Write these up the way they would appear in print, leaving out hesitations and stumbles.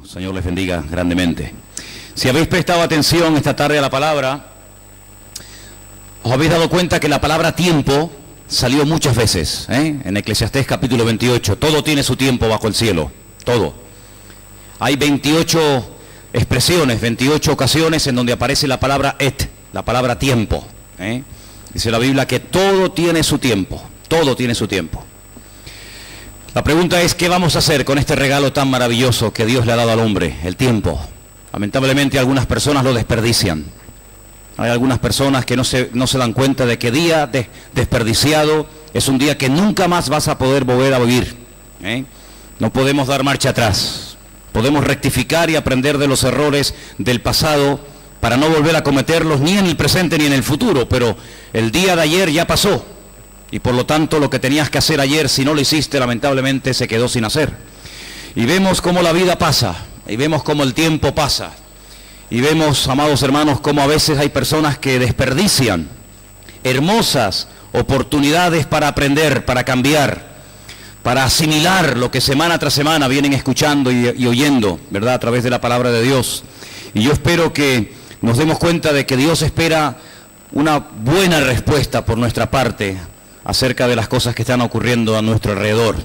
Señor les bendiga grandemente. Si habéis prestado atención esta tarde a la palabra, os habéis dado cuenta que la palabra tiempo salió muchas veces, en Eclesiastés capítulo 28. Todo tiene su tiempo bajo el cielo, todo. Hay 28 expresiones, 28 ocasiones en donde aparece la palabra et, la palabra tiempo. Dice la Biblia que todo tiene su tiempo, todo tiene su tiempo. La pregunta es, ¿qué vamos a hacer con este regalo tan maravilloso que Dios le ha dado al hombre? El tiempo. Lamentablemente algunas personas lo desperdician. Hay algunas personas que no se dan cuenta de que día desperdiciado es un día que nunca más vas a poder volver a vivir. No podemos dar marcha atrás. Podemos rectificar y aprender de los errores del pasado para no volver a cometerlos ni en el presente ni en el futuro, pero el día de ayer ya pasó. Y por lo tanto lo que tenías que hacer ayer, si no lo hiciste, lamentablemente se quedó sin hacer. Y vemos cómo la vida pasa, y vemos cómo el tiempo pasa. Y vemos, amados hermanos, cómo a veces hay personas que desperdician hermosas oportunidades para aprender, para cambiar, para asimilar lo que semana tras semana vienen escuchando y oyendo, ¿verdad?, a través de la palabra de Dios. Y yo espero que nos demos cuenta de que Dios espera una buena respuesta por nuestra parte acerca de las cosas que están ocurriendo a nuestro alrededor.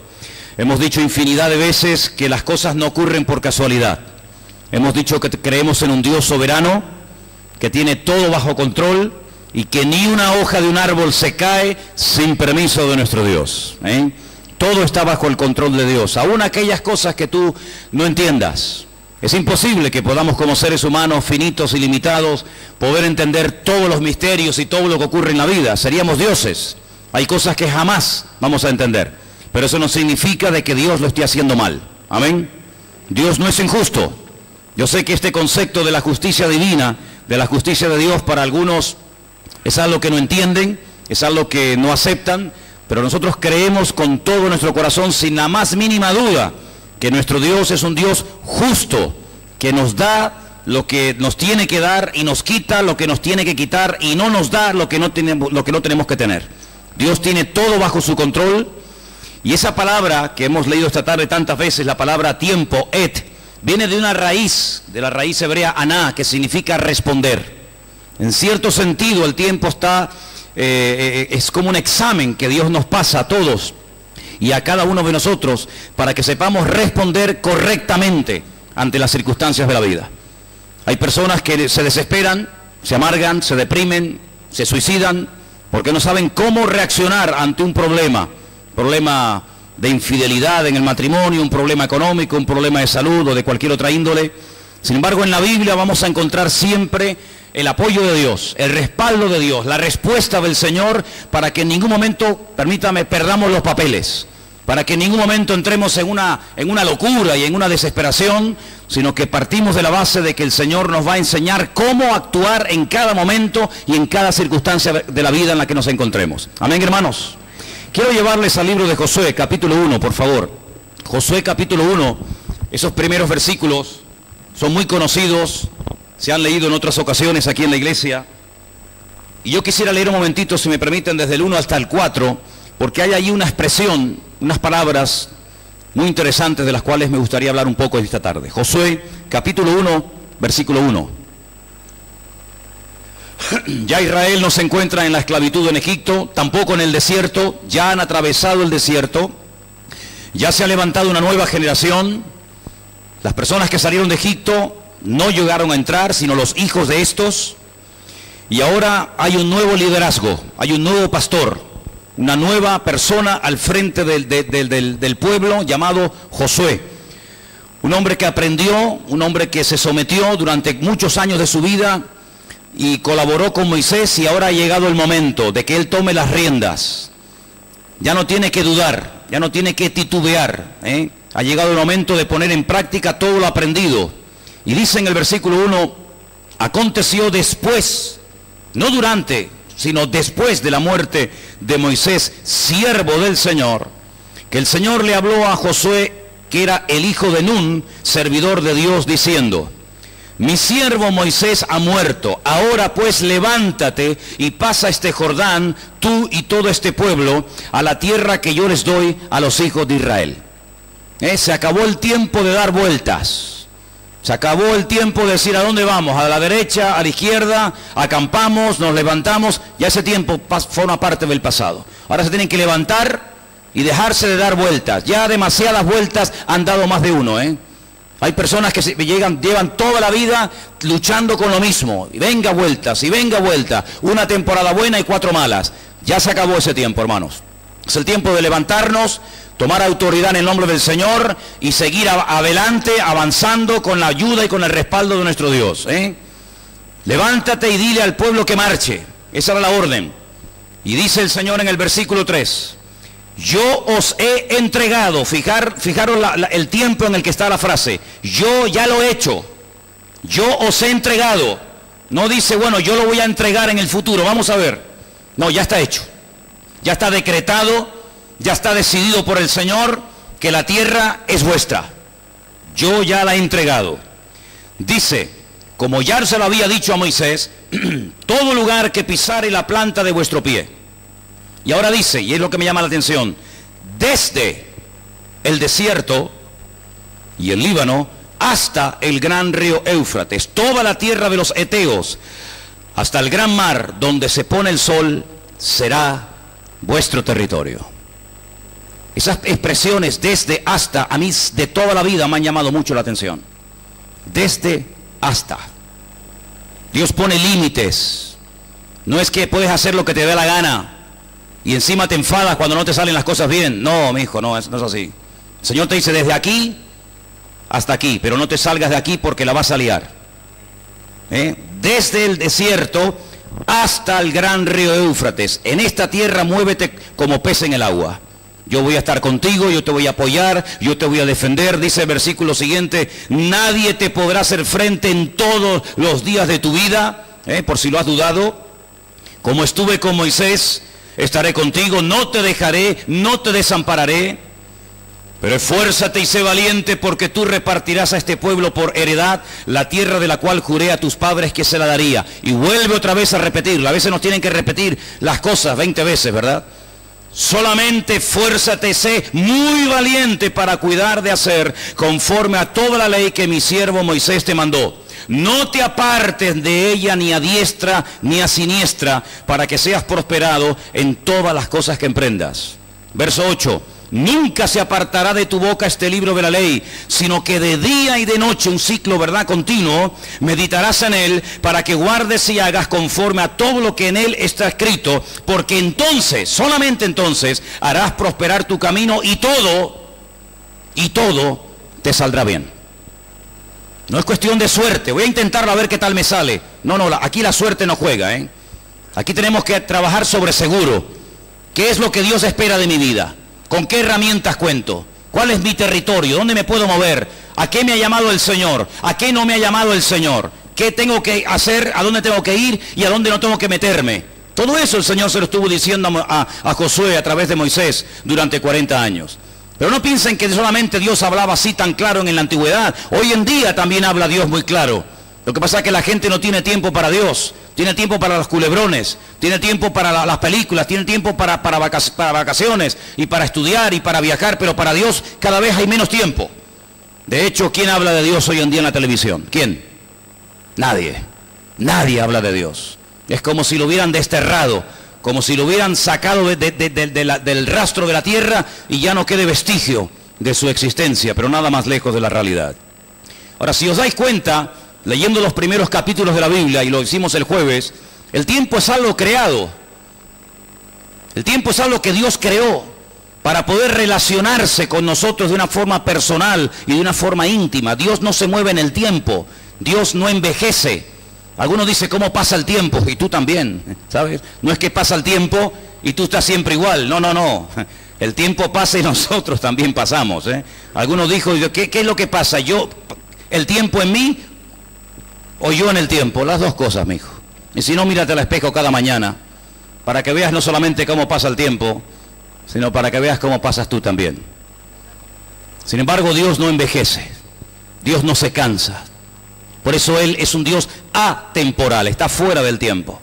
Hemos dicho infinidad de veces que las cosas no ocurren por casualidad. Hemos dicho que creemos en un Dios soberano, que tiene todo bajo control y que ni una hoja de un árbol se cae sin permiso de nuestro Dios. Todo está bajo el control de Dios, aún aquellas cosas que tú no entiendas. Es imposible que podamos, como seres humanos finitos y limitados, poder entender todos los misterios y todo lo que ocurre en la vida. Seríamos dioses. Hay cosas que jamás vamos a entender, pero eso no significa de que Dios lo esté haciendo mal. Amén. Dios no es injusto. Yo sé que este concepto de la justicia divina, de la justicia de Dios, para algunos es algo que no entienden, es algo que no aceptan, pero nosotros creemos con todo nuestro corazón, sin la más mínima duda, que nuestro Dios es un Dios justo, que nos da lo que nos tiene que dar y nos quita lo que nos tiene que quitar y no nos da lo que no tenemos que tener. Dios tiene todo bajo su control, y esa palabra que hemos leído esta tarde tantas veces, la palabra tiempo, et, viene de una raíz, de la raíz hebrea aná, que significa responder. En cierto sentido el tiempo es como un examen que Dios nos pasa a todos y a cada uno de nosotros para que sepamos responder correctamente ante las circunstancias de la vida. Hay personas que se desesperan, se amargan, se deprimen, se suicidan, porque no saben cómo reaccionar ante un problema de infidelidad en el matrimonio, un problema económico, un problema de salud o de cualquier otra índole. Sin embargo, en la Biblia vamos a encontrar siempre el apoyo de Dios, el respaldo de Dios, la respuesta del Señor, para que en ningún momento, permítame, perdamos los papeles, para que en ningún momento entremos en una locura y en una desesperación, sino que partimos de la base de que el Señor nos va a enseñar cómo actuar en cada momento y en cada circunstancia de la vida en la que nos encontremos. Amén, hermanos. Quiero llevarles al libro de Josué, capítulo 1, por favor. Josué, capítulo 1, esos primeros versículos son muy conocidos, se han leído en otras ocasiones aquí en la iglesia. Y yo quisiera leer un momentito, si me permiten, desde el 1 hasta el 4, porque hay ahí una expresión, unas palabras muy interesantes de las cuales me gustaría hablar un poco esta tarde. Josué, capítulo 1, versículo 1. Ya Israel no se encuentra en la esclavitud en Egipto, tampoco en el desierto, ya han atravesado el desierto, ya se ha levantado una nueva generación. Las personas que salieron de Egipto no llegaron a entrar, sino los hijos de estos, y ahora hay un nuevo liderazgo, hay un nuevo pastor, una nueva persona al frente del pueblo llamado Josué. Un hombre que aprendió, un hombre que se sometió durante muchos años de su vida y colaboró con Moisés, y ahora ha llegado el momento de que él tome las riendas. Ya no tiene que dudar, ya no tiene que titubear, Ha llegado el momento de poner en práctica todo lo aprendido. Y dice en el versículo 1, aconteció después, no durante, sino después de la muerte de Moisés, siervo del Señor, que el Señor le habló a Josué, que era el hijo de Nun, servidor de Dios, diciendo, mi siervo Moisés ha muerto, ahora pues levántate y pasa este Jordán, tú y todo este pueblo, a la tierra que yo les doy a los hijos de Israel. Se acabó el tiempo de dar vueltas. Se acabó el tiempo de decir a dónde vamos, a la derecha, a la izquierda, acampamos, nos levantamos. Ya ese tiempo forma parte del pasado. Ahora se tienen que levantar y dejarse de dar vueltas. Ya demasiadas vueltas han dado más de uno, ¿eh? Hay personas que llevan toda la vida luchando con lo mismo. Y venga vueltas, y venga vueltas. Una temporada buena y 4 malas. Ya se acabó ese tiempo, hermanos. Es el tiempo de levantarnos, tomar autoridad en el nombre del Señor y seguir adelante, avanzando con la ayuda y con el respaldo de nuestro Dios, ¿eh? Levántate y dile al pueblo que marche. Esa era la orden. Y dice el Señor en el versículo 3. Yo os he entregado, fijaros el tiempo en el que está la frase. Yo ya lo he hecho. Yo os he entregado. No dice, bueno, yo lo voy a entregar en el futuro, vamos a ver. No, ya está hecho. Ya está decretado, ya está decidido por el Señor que la tierra es vuestra. Yo ya la he entregado. Dice, como ya se lo había dicho a Moisés, todo lugar que pisare la planta de vuestro pie. Y ahora dice, y es lo que me llama la atención, desde el desierto y el Líbano hasta el gran río Éufrates, toda la tierra de los Eteos, hasta el gran mar donde se pone el sol, será vuestro territorio. Esas expresiones desde hasta, a mí de toda la vida me han llamado mucho la atención. Desde hasta. Dios pone límites. No es que puedes hacer lo que te dé la gana y encima te enfadas cuando no te salen las cosas bien. No, mi hijo, no es así. El Señor te dice desde aquí hasta aquí, pero no te salgas de aquí porque la vas a liar. Desde el desierto hasta el gran río Éufrates. En esta tierra muévete como pez en el agua. Yo voy a estar contigo, yo te voy a apoyar, yo te voy a defender. Dice el versículo siguiente, nadie te podrá hacer frente en todos los días de tu vida, por si lo has dudado. Como estuve con Moisés, estaré contigo, no te dejaré, no te desampararé. Pero esfuérzate y sé valiente, porque tú repartirás a este pueblo por heredad la tierra de la cual juré a tus padres que se la daría. Y vuelve otra vez a repetirlo. A veces nos tienen que repetir las cosas 20 veces, ¿verdad? Solamente esfuérzate, sé muy valiente para cuidar de hacer conforme a toda la ley que mi siervo Moisés te mandó. No te apartes de ella ni a diestra ni a siniestra, para que seas prosperado en todas las cosas que emprendas. Verso 8. Nunca se apartará de tu boca este libro de la ley, sino que de día y de noche, un ciclo, ¿verdad?, continuo, meditarás en él, para que guardes y hagas conforme a todo lo que en él está escrito, porque entonces, solamente entonces, harás prosperar tu camino y todo te saldrá bien. No es cuestión de suerte, voy a intentarlo a ver qué tal me sale. No, aquí la suerte no juega, ¿eh? Aquí tenemos que trabajar sobre seguro. ¿Qué es lo que Dios espera de mi vida? ¿Con qué herramientas cuento? ¿Cuál es mi territorio? ¿Dónde me puedo mover? ¿A qué me ha llamado el Señor? ¿A qué no me ha llamado el Señor? ¿Qué tengo que hacer? ¿A dónde tengo que ir? ¿Y a dónde no tengo que meterme? Todo eso el Señor se lo estuvo diciendo a Josué a través de Moisés durante 40 años. Pero no piensen que solamente Dios hablaba así tan claro en la antigüedad. Hoy en día también habla Dios muy claro. Lo que pasa es que la gente no tiene tiempo para Dios. Tiene tiempo para los culebrones, tiene tiempo para las películas, tiene tiempo para vacaciones y para estudiar y para viajar, pero para Dios cada vez hay menos tiempo. De hecho, ¿quién habla de Dios hoy en día en la televisión? ¿Quién? Nadie. Nadie habla de Dios. Es como si lo hubieran desterrado, como si lo hubieran sacado del rastro de la tierra y ya no quede vestigio de su existencia, pero nada más lejos de la realidad. Ahora, si os dais cuenta, leyendo los primeros capítulos de la Biblia, y lo hicimos el jueves, el tiempo es algo creado. El tiempo es algo que Dios creó para poder relacionarse con nosotros de una forma personal y de una forma íntima. Dios no se mueve en el tiempo, Dios no envejece. Algunos dicen, ¿cómo pasa el tiempo? Y tú también, ¿sabes? No es que pasa el tiempo y tú estás siempre igual, no. El tiempo pasa y nosotros también pasamos, ¿eh? Algunos dijo, ¿qué es lo que pasa? ¿El tiempo en mí o yo en el tiempo? Las dos cosas, mi hijo. Y si no, mírate al espejo cada mañana, para que veas no solamente cómo pasa el tiempo, sino para que veas cómo pasas tú también. Sin embargo, Dios no envejece, Dios no se cansa. Por eso Él es un Dios atemporal, está fuera del tiempo.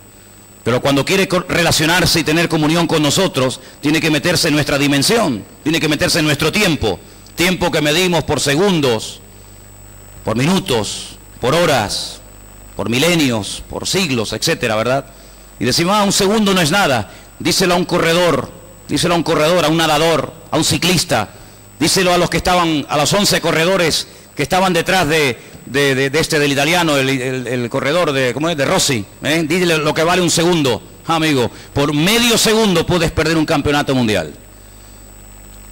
Pero cuando quiere relacionarse y tener comunión con nosotros, tiene que meterse en nuestra dimensión, tiene que meterse en nuestro tiempo. Tiempo que medimos por segundos, por minutos, por horas, por milenios, por siglos, etcétera, ¿verdad? Y decimos, un segundo no es nada. Díselo a un corredor, a un nadador, a un ciclista, díselo a los que estaban, a los 11 corredores que estaban detrás del italiano, el corredor de Rossi, Dile lo que vale un segundo, amigo. Por medio segundo puedes perder un campeonato mundial.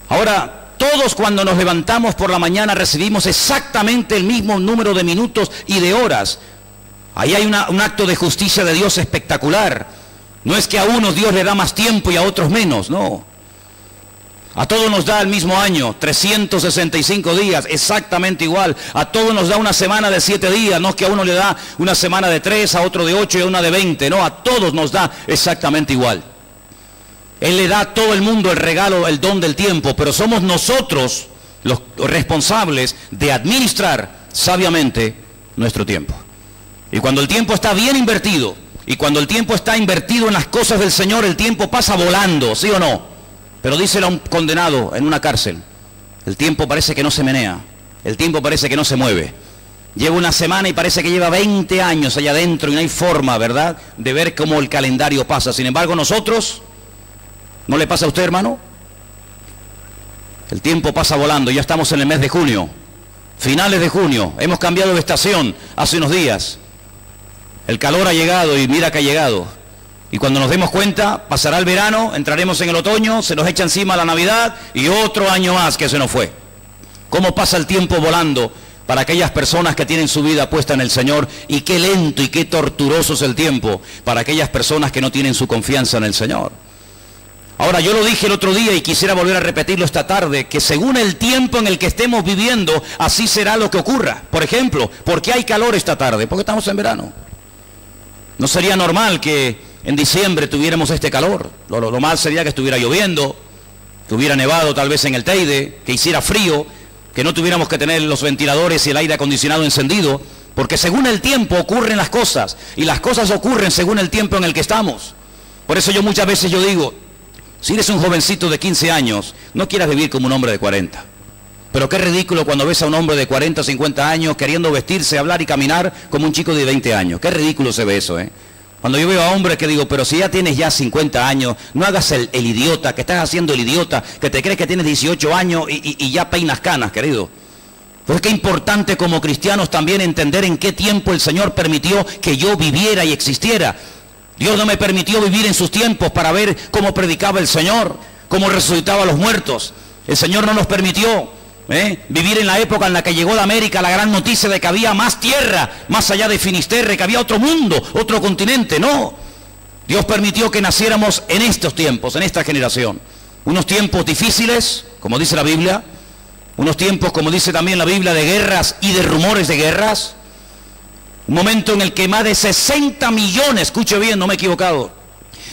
Ahora, todos cuando nos levantamos por la mañana recibimos exactamente el mismo número de minutos y de horas. Ahí hay un acto de justicia de Dios espectacular. No es que a unos Dios le da más tiempo y a otros menos, no. A todos nos da el mismo año, 365 días, exactamente igual. A todos nos da una semana de 7 días, no es que a uno le da una semana de 3, a otro de 8 y a una de 20, no, a todos nos da exactamente igual. Él le da a todo el mundo el regalo, el don del tiempo, pero somos nosotros los responsables de administrar sabiamente nuestro tiempo. Y cuando el tiempo está bien invertido, y cuando el tiempo está invertido en las cosas del Señor, el tiempo pasa volando, ¿sí o no? Pero díselo a un condenado en una cárcel, el tiempo parece que no se menea, el tiempo parece que no se mueve. Lleva una semana y parece que lleva 20 años allá adentro y no hay forma, ¿verdad?, de ver cómo el calendario pasa. Sin embargo, nosotros, ¿no le pasa a usted, hermano? El tiempo pasa volando, ya estamos en el mes de junio, finales de junio, hemos cambiado de estación hace unos días. El calor ha llegado y mira que ha llegado. Y cuando nos demos cuenta, pasará el verano, entraremos en el otoño, se nos echa encima la Navidad y otro año más que se nos fue. ¿Cómo pasa el tiempo volando para aquellas personas que tienen su vida puesta en el Señor? Y qué lento y qué torturoso es el tiempo para aquellas personas que no tienen su confianza en el Señor. Ahora, yo lo dije el otro día y quisiera volver a repetirlo esta tarde, que según el tiempo en el que estemos viviendo, así será lo que ocurra. Por ejemplo, ¿por qué hay calor esta tarde? Porque estamos en verano. No sería normal que en diciembre tuviéramos este calor. Lo mal sería que estuviera lloviendo, que hubiera nevado tal vez en el Teide, que hiciera frío, que no tuviéramos que tener los ventiladores y el aire acondicionado encendido, porque según el tiempo ocurren las cosas, y las cosas ocurren según el tiempo en el que estamos. Por eso muchas veces yo digo, si eres un jovencito de 15 años, no quieras vivir como un hombre de 40. Pero qué ridículo cuando ves a un hombre de 40, 50 años queriendo vestirse, hablar y caminar como un chico de 20 años. Qué ridículo se ve eso, Cuando yo veo a hombres que digo, pero si ya tienes ya 50 años, no hagas el idiota, que estás haciendo el idiota, que te crees que tienes 18 años y ya peinas canas, querido. Pues qué importante como cristianos también entender en qué tiempo el Señor permitió que yo viviera y existiera. Dios no me permitió vivir en sus tiempos para ver cómo predicaba el Señor, cómo resucitaba a los muertos. El Señor no nos permitió vivir en la época en la que llegó de América la gran noticia de que había más tierra, más allá de Finisterre, que había otro mundo, otro continente. No, Dios permitió que naciéramos en estos tiempos, en esta generación. Unos tiempos difíciles, como dice la Biblia, unos tiempos, como dice también la Biblia, de guerras y de rumores de guerras. Un momento en el que más de 60 millones, escuche bien, no me he equivocado,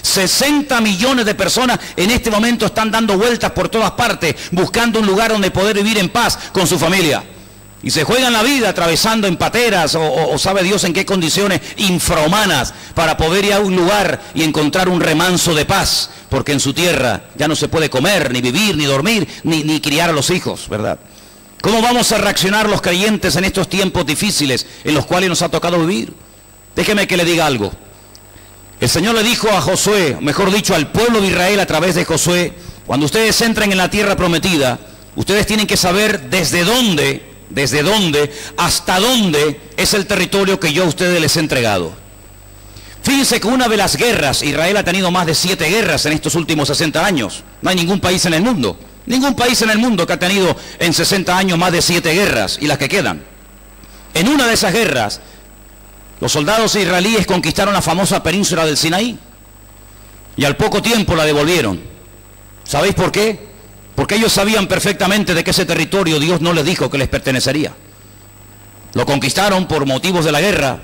60 millones de personas en este momento están dando vueltas por todas partes, buscando un lugar donde poder vivir en paz con su familia. Y se juegan la vida atravesando en pateras o sabe Dios en qué condiciones infrahumanas para poder ir a un lugar y encontrar un remanso de paz, porque en su tierra ya no se puede comer, ni vivir, ni dormir, ni criar a los hijos, ¿verdad? ¿Cómo vamos a reaccionar los creyentes en estos tiempos difíciles en los cuales nos ha tocado vivir? Déjeme que le diga algo. El Señor le dijo a Josué, mejor dicho al pueblo de Israel a través de Josué, cuando ustedes entren en la tierra prometida, ustedes tienen que saber desde dónde hasta dónde es el territorio que yo a ustedes les he entregado. Fíjense que una de las guerras, Israel ha tenido más de 7 guerras en estos últimos 60 años. No hay ningún país en el mundo que ha tenido en 60 años más de 7 guerras y las que quedan. En una de esas guerras, los soldados israelíes conquistaron la famosa península del Sinaí y al poco tiempo la devolvieron. ¿Sabéis por qué? Porque ellos sabían perfectamente de que ese territorio Dios no les dijo que les pertenecería. Lo conquistaron por motivos de la guerra,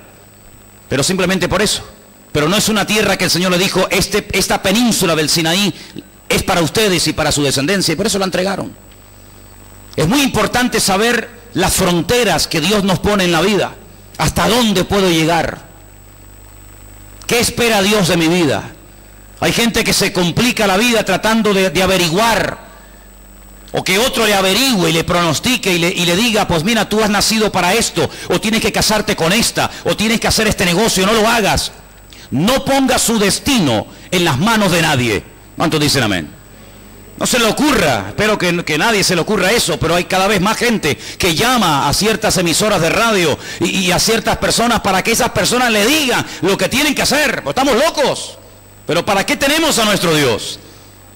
pero simplemente por eso. Pero no es una tierra que el Señor le dijo, esta península del Sinaí es para ustedes y para su descendencia, y por eso la entregaron. Es muy importante saber las fronteras que Dios nos pone en la vida. ¿Hasta dónde puedo llegar? ¿Qué espera Dios de mi vida? Hay gente que se complica la vida tratando de averiguar O que otro le averigüe y le pronostique y le diga, pues mira, tú has nacido para esto, o tienes que casarte con esta, o tienes que hacer este negocio, no lo hagas. No ponga su destino en las manos de nadie. ¿Cuántos dicen amén? No se le ocurra, espero que nadie se le ocurra eso, pero hay cada vez más gente que llama a ciertas emisoras de radio y a ciertas personas para que esas personas le digan lo que tienen que hacer. Pues estamos locos. Pero ¿para qué tenemos a nuestro Dios?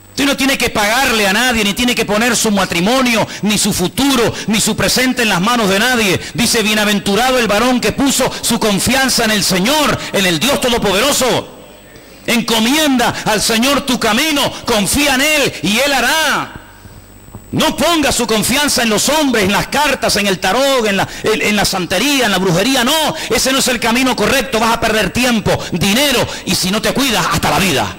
Usted no tiene que pagarle a nadie, ni tiene que poner su matrimonio, ni su futuro, ni su presente en las manos de nadie. Dice, bienaventurado el varón que puso su confianza en el Señor, en el Dios Todopoderoso. Encomienda al Señor tu camino, confía en Él y Él hará. No ponga su confianza en los hombres, en las cartas, en el tarot, en la santería, en la brujería. No, ese no es el camino correcto. Vas a perder tiempo, dinero y si no te cuidas, hasta la vida.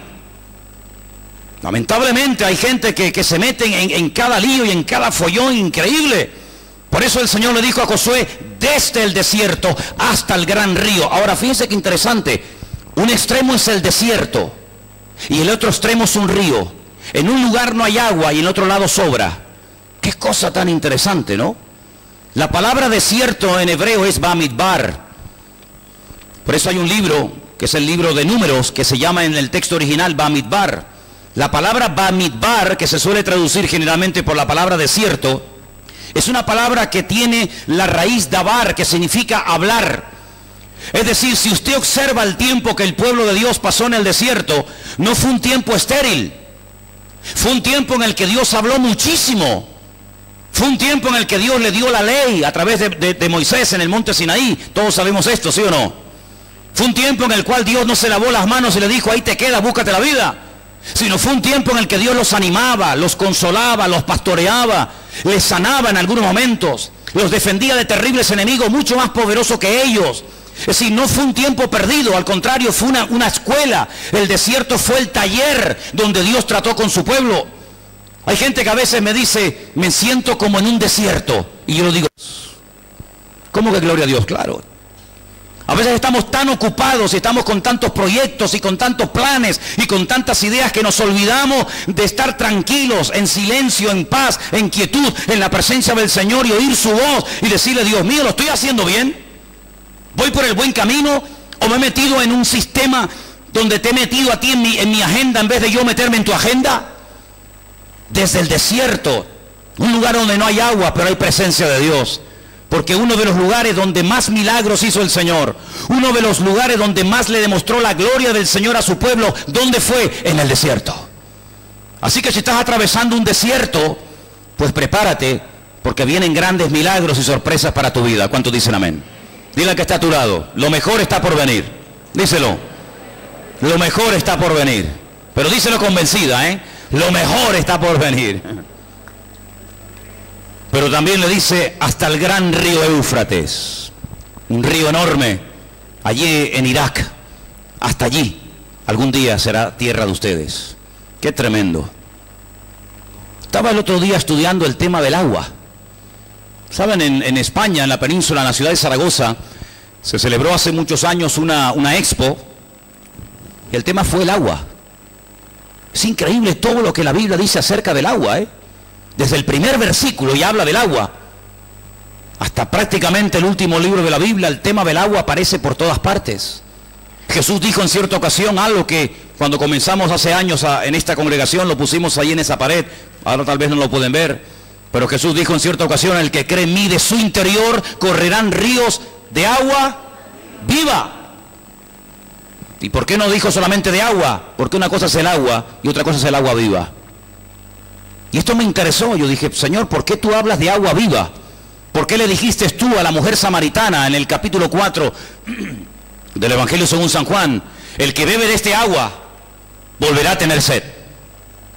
Lamentablemente hay gente que se mete en cada lío y en cada follón increíble. Por eso el Señor le dijo a Josué, desde el desierto hasta el gran río. Ahora fíjense qué interesante. Un extremo es el desierto y el otro extremo es un río. En un lugar no hay agua y en otro lado sobra. Qué cosa tan interesante, ¿no? La palabra desierto en hebreo es Bamidbar. Por eso hay un libro, que es el libro de Números, que se llama en el texto original Bamidbar. La palabra Bamidbar, que se suele traducir generalmente por la palabra desierto, es una palabra que tiene la raíz dabar, que significa hablar. Es decir, si usted observa el tiempo que el pueblo de Dios pasó en el desierto, no fue un tiempo estéril. Fue un tiempo en el que Dios habló muchísimo. Fue un tiempo en el que Dios le dio la ley a través de Moisés en el monte Sinaí. Todos sabemos esto, ¿sí o no? Fue un tiempo en el cual Dios no se lavó las manos y le dijo, ahí te queda, búscate la vida. Sino fue un tiempo en el que Dios los animaba, los consolaba, los pastoreaba, les sanaba en algunos momentos, los defendía de terribles enemigos mucho más poderosos que ellos. Es decir, no fue un tiempo perdido, al contrario, fue una escuela. El desierto fue el taller donde Dios trató con su pueblo. Hay gente que a veces me dice, me siento como en un desierto. Y yo lo digo, ¿cómo que gloria a Dios? Claro. A veces estamos tan ocupados y estamos con tantos proyectos y con tantos planes y con tantas ideas que nos olvidamos de estar tranquilos, en silencio, en paz, en quietud, en la presencia del Señor y oír su voz y decirle, Dios mío, ¿lo estoy haciendo bien? ¿Voy por el buen camino o me he metido en un sistema donde te he metido a ti en mi agenda en vez de yo meterme en tu agenda? Desde el desierto, un lugar donde no hay agua, pero hay presencia de Dios. Porque uno de los lugares donde más milagros hizo el Señor, uno de los lugares donde más le demostró la gloria del Señor a su pueblo, ¿dónde fue? En el desierto. Así que si estás atravesando un desierto, pues prepárate, porque vienen grandes milagros y sorpresas para tu vida. ¿Cuántos dicen amén? Dile al que está a tu lado, lo mejor está por venir. Díselo. Lo mejor está por venir. Pero díselo convencida, ¿eh? Lo mejor está por venir. Pero también le dice hasta el gran río Éufrates. Un río enorme. Allí en Irak. Hasta allí. Algún día será tierra de ustedes. Qué tremendo. Estaba el otro día estudiando el tema del agua. Saben, en España, en la península, en la ciudad de Zaragoza, se celebró hace muchos años una expo. Y el tema fue el agua. Es increíble todo lo que la Biblia dice acerca del agua, ¿eh? Desde el primer versículo ya habla del agua. Hasta prácticamente el último libro de la Biblia, el tema del agua aparece por todas partes. Jesús dijo en cierta ocasión algo que cuando comenzamos hace años en esta congregación, lo pusimos ahí en esa pared. Ahora tal vez no lo pueden ver. Pero Jesús dijo en cierta ocasión, el que cree en mí, de su interior correrán ríos de agua viva. ¿Y por qué no dijo solamente de agua? Porque una cosa es el agua y otra cosa es el agua viva. Y esto me interesó. Yo dije, Señor, ¿por qué tú hablas de agua viva? ¿Por qué le dijiste tú a la mujer samaritana en el capítulo 4 del Evangelio según San Juan, el que bebe de este agua volverá a tener sed?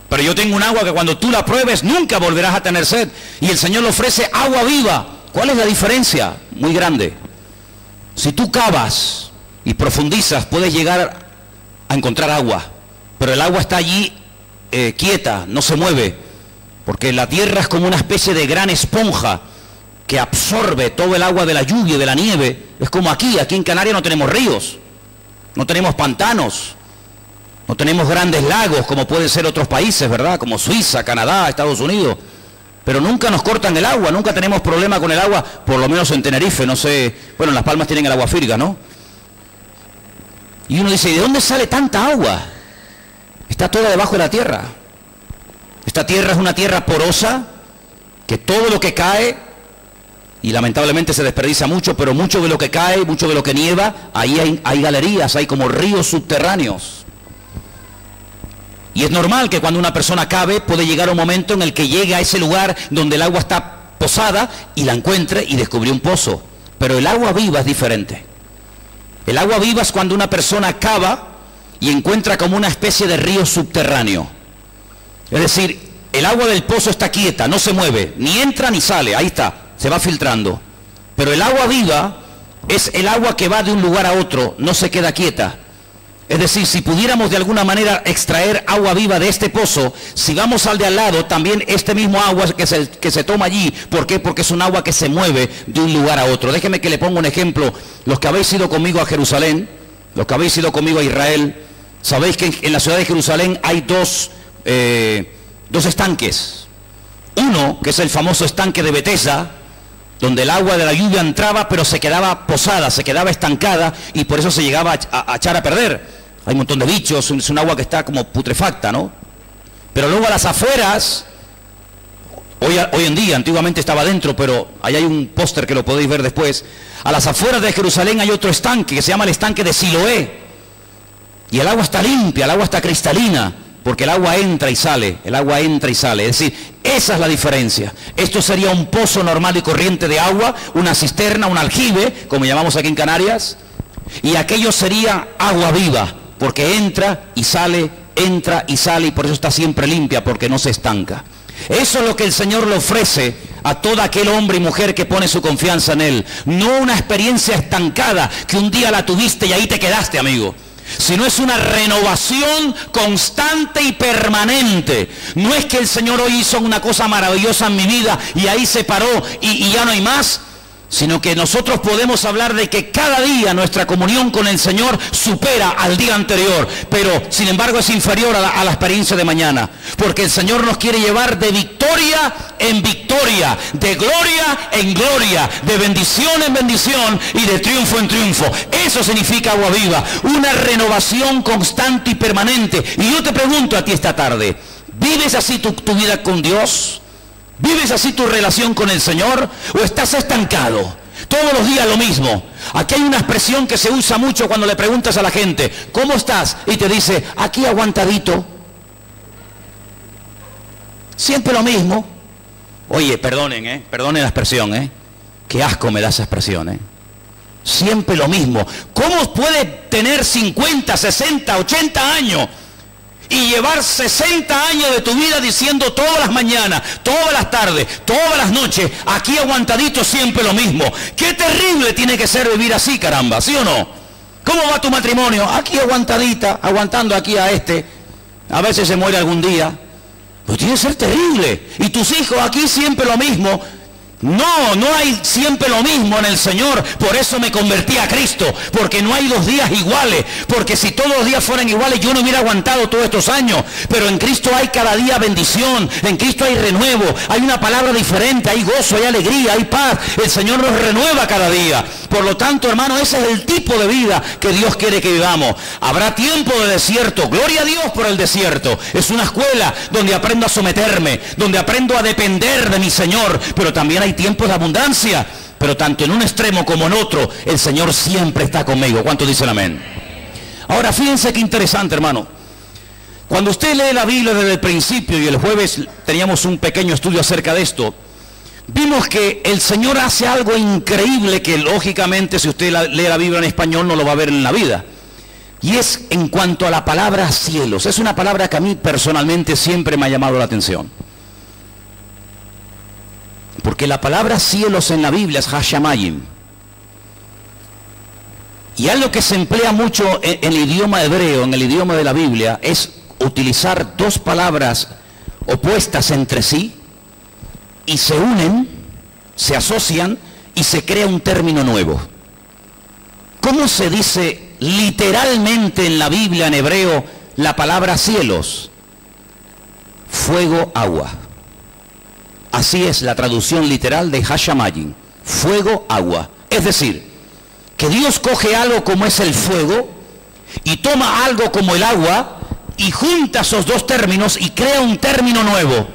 Pero yo tengo un agua que cuando tú la pruebes nunca volverás a tener sed. Y el Señor le ofrece agua viva. ¿Cuál es la diferencia? Muy grande. Si tú cavas y profundizas, puedes llegar a encontrar agua. Pero el agua está allí quieta, no se mueve. Porque la tierra es como una especie de gran esponja que absorbe todo el agua de la lluvia y de la nieve. Es como aquí en Canarias no tenemos ríos, no tenemos pantanos, no tenemos grandes lagos como pueden ser otros países, ¿verdad? Como Suiza, Canadá, Estados Unidos. pero nunca nos cortan el agua, nunca tenemos problema con el agua, por lo menos en Tenerife, no sé, bueno, en Las Palmas tienen el agua Firga, ¿no? Y uno dice, ¿de dónde sale tanta agua? Está toda debajo de la tierra. Esta tierra es una tierra porosa, que todo lo que cae, y lamentablemente se desperdicia mucho, pero mucho de lo que cae, mucho de lo que nieva, ahí hay galerías, hay como ríos subterráneos. Y es normal que cuando una persona cabe, puede llegar un momento en el que llegue a ese lugar donde el agua está posada y la encuentre y descubrió un pozo. Pero el agua viva es diferente. El agua viva es cuando una persona cava y encuentra como una especie de río subterráneo. Es decir, el agua del pozo está quieta, no se mueve, ni entra ni sale, ahí está, se va filtrando. Pero el agua viva es el agua que va de un lugar a otro, no se queda quieta. Es decir, si pudiéramos de alguna manera extraer agua viva de este pozo, si vamos al de al lado, también este mismo agua que se toma allí, ¿por qué? Porque es un agua que se mueve de un lugar a otro. Déjeme que le ponga un ejemplo. Los que habéis ido conmigo a Jerusalén, los que habéis ido conmigo a Israel, sabéis que en la ciudad de Jerusalén hay dos estanques. Uno, que es el famoso estanque de Betesda, donde el agua de la lluvia entraba, pero se quedaba posada, se quedaba estancada, y por eso se llegaba a echar a perder. Hay un montón de bichos, es un agua que está como putrefacta, ¿no? Pero luego a las afueras, hoy en día, antiguamente estaba dentro, pero ahí hay un póster que lo podéis ver después. A las afueras de Jerusalén hay otro estanque que se llama el estanque de Siloé. Y el agua está limpia, el agua está cristalina, porque el agua entra y sale, el agua entra y sale. Es decir, esa es la diferencia. Esto sería un pozo normal y corriente de agua, una cisterna, un aljibe, como llamamos aquí en Canarias, y aquello sería agua viva, porque entra y sale, y por eso está siempre limpia, porque no se estanca. Eso es lo que el Señor le ofrece a todo aquel hombre y mujer que pone su confianza en Él. No una experiencia estancada que un día la tuviste y ahí te quedaste, amigo, sino es una renovación constante y permanente. No es que el Señor hoy hizo una cosa maravillosa en mi vida y ahí se paró y ya no hay más, sino que nosotros podemos hablar de que cada día nuestra comunión con el Señor supera al día anterior, pero sin embargo es inferior a la experiencia de mañana, porque el Señor nos quiere llevar de victoria en victoria, de gloria en gloria, de bendición en bendición y de triunfo en triunfo. Eso significa agua viva, una renovación constante y permanente. Y yo te pregunto a ti esta tarde, ¿vives así tu vida con Dios? ¿Vives así tu relación con el Señor? ¿O estás estancado? Todos los días lo mismo. Aquí hay una expresión que se usa mucho cuando le preguntas a la gente, ¿cómo estás? Y te dice, aquí aguantadito. Siempre lo mismo. Oye, perdonen la expresión, qué asco me da esa expresión, Siempre lo mismo. ¿Cómo puede tener 50, 60, 80 años y llevar 60 años de tu vida diciendo todas las mañanas, todas las tardes, todas las noches, aquí aguantadito siempre lo mismo? Qué terrible tiene que ser vivir así, caramba, ¿sí o no? ¿Cómo va tu matrimonio? Aquí aguantadita, aguantando aquí a este, a ver si se muere algún día. Pues tiene que ser terrible. Y tus hijos aquí siempre lo mismo. No hay siempre lo mismo en el Señor. Por eso me convertí a Cristo, porque no hay 2 días iguales, porque si todos los días fueran iguales yo no hubiera aguantado todos estos años. Pero en Cristo hay cada día bendición, en Cristo hay renuevo, hay una palabra diferente, hay gozo, hay alegría, hay paz. El Señor nos renueva cada día. Por lo tanto, hermano, ese es el tipo de vida que Dios quiere que vivamos. Habrá tiempo de desierto, gloria a Dios por el desierto. Es una escuela donde aprendo a someterme, donde aprendo a depender de mi Señor, pero también hay tiempos de abundancia, pero tanto en un extremo como en otro, el Señor siempre está conmigo. ¿Cuántos dicen amén? Ahora, fíjense qué interesante, hermano. Cuando usted lee la Biblia desde el principio, y el jueves teníamos un pequeño estudio acerca de esto, vimos que el Señor hace algo increíble que lógicamente si usted lee la Biblia en español no lo va a ver en la vida. Y es en cuanto a la palabra cielos. Es una palabra que a mí personalmente siempre me ha llamado la atención. Porque la palabra cielos en la Biblia es Hashamayim. Y algo que se emplea mucho en el idioma hebreo, en el idioma de la Biblia, es utilizar 2 palabras opuestas entre sí y se unen, se asocian y se crea un término nuevo. ¿Cómo se dice literalmente en la Biblia en hebreo la palabra cielos? Fuego, agua. así es la traducción literal de Hashamayim, fuego, agua. Es decir, que Dios coge algo como es el fuego y toma algo como el agua y junta esos dos términos y crea un término nuevo.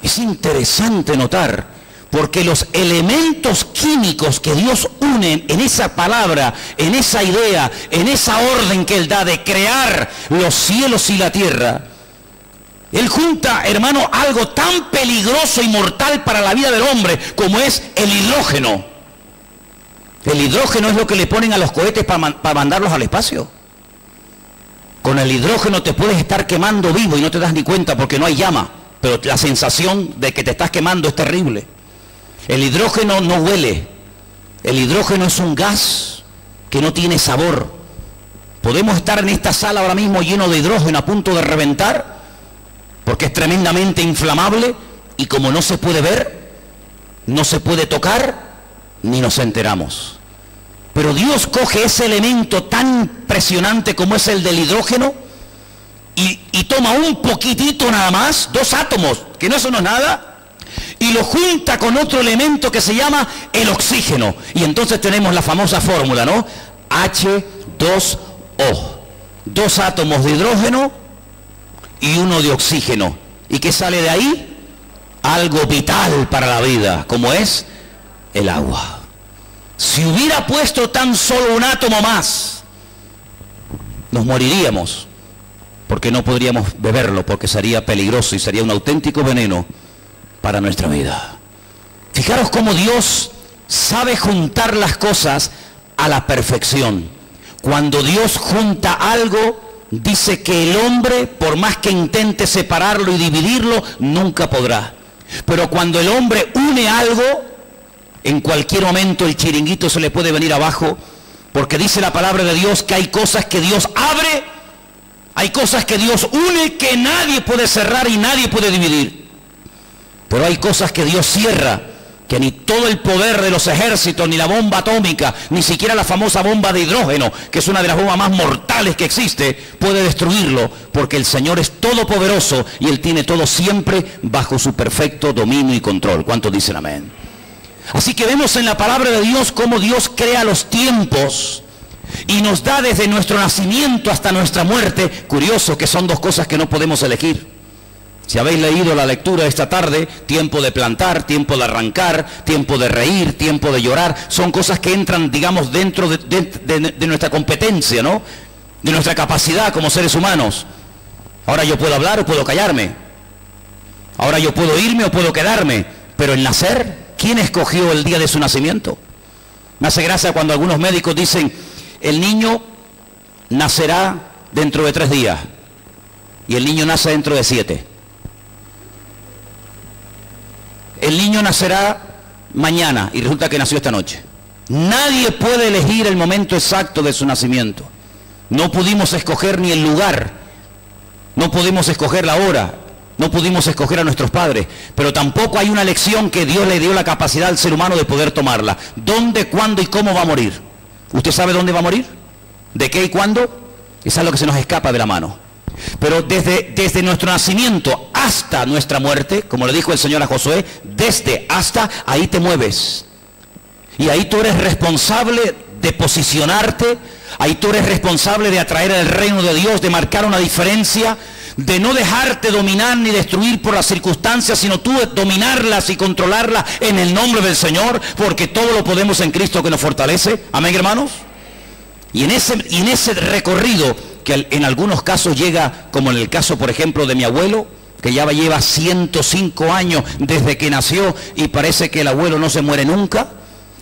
Es interesante notar, porque los elementos químicos que Dios une en esa palabra, en esa idea, en esa orden que Él da de crear los cielos y la tierra, Él junta, hermano, algo tan peligroso y mortal para la vida del hombre como es el hidrógeno. El hidrógeno es lo que le ponen a los cohetes para mandarlos al espacio. Con el hidrógeno te puedes estar quemando vivo y no te das ni cuenta porque no hay llama, pero la sensación de que te estás quemando es terrible. El hidrógeno no huele. El hidrógeno es un gas que no tiene sabor. Podemos estar en esta sala ahora mismo lleno de hidrógeno a punto de reventar, porque es tremendamente inflamable y como no se puede ver, no se puede tocar, ni nos enteramos. Pero Dios coge ese elemento tan impresionante como es el del hidrógeno y toma un poquitito nada más, 2 átomos, que no, eso no es nada, y lo junta con otro elemento que se llama el oxígeno. Y entonces tenemos la famosa fórmula, ¿no? H2O. 2 átomos de hidrógeno y 1 de oxígeno. ¿Y qué sale de ahí? Algo vital para la vida, como es el agua. Si hubiera puesto tan solo un átomo más, nos moriríamos, porque no podríamos beberlo, porque sería peligroso y sería un auténtico veneno para nuestra vida. Fijaros cómo Dios sabe juntar las cosas a la perfección. Cuando Dios junta algo, dice que el hombre, por más que intente separarlo y dividirlo, nunca podrá. Pero cuando el hombre une algo, en cualquier momento el chiringuito se le puede venir abajo, porque dice la palabra de Dios que hay cosas que Dios abre, hay cosas que Dios une que nadie puede cerrar y nadie puede dividir. Pero hay cosas que Dios cierra, que ni todo el poder de los ejércitos, ni la bomba atómica, ni siquiera la famosa bomba de hidrógeno, que es una de las bombas más mortales que existe, puede destruirlo, porque el Señor es todopoderoso y Él tiene todo siempre bajo su perfecto dominio y control. ¿Cuántos dicen amén? Así que vemos en la palabra de Dios cómo Dios crea los tiempos y nos da desde nuestro nacimiento hasta nuestra muerte. Curioso que son 2 cosas que no podemos elegir. Si habéis leído la lectura esta tarde, tiempo de plantar, tiempo de arrancar, tiempo de reír, tiempo de llorar, son cosas que entran, digamos, dentro de nuestra competencia, ¿no? De nuestra capacidad como seres humanos. Ahora yo puedo hablar o puedo callarme. Ahora yo puedo irme o puedo quedarme. Pero el nacer, ¿quién escogió el día de su nacimiento? Me hace gracia cuando algunos médicos dicen, el niño nacerá dentro de 3 días y el niño nace dentro de 7. El niño nacerá mañana y resulta que nació esta noche. Nadie puede elegir el momento exacto de su nacimiento. No pudimos escoger ni el lugar, no pudimos escoger la hora, no pudimos escoger a nuestros padres, pero tampoco hay una elección que Dios le dio la capacidad al ser humano de poder tomarla. ¿Dónde, cuándo y cómo va a morir? ¿Usted sabe dónde va a morir? ¿De qué y cuándo? Es algo que se nos escapa de la mano. Pero desde nuestro nacimiento hasta nuestra muerte, como le dijo el Señor a Josué, desde hasta ahí te mueves. Y ahí tú eres responsable de posicionarte, ahí tú eres responsable de atraer el reino de Dios, de marcar una diferencia, de no dejarte dominar ni destruir por las circunstancias, sino tú dominarlas y controlarlas en el nombre del Señor, porque todo lo podemos en Cristo que nos fortalece. Amén, hermanos. Y en ese recorrido, que en algunos casos llega, como en el caso, por ejemplo, de mi abuelo, que ya lleva 105 años desde que nació y parece que el abuelo no se muere nunca.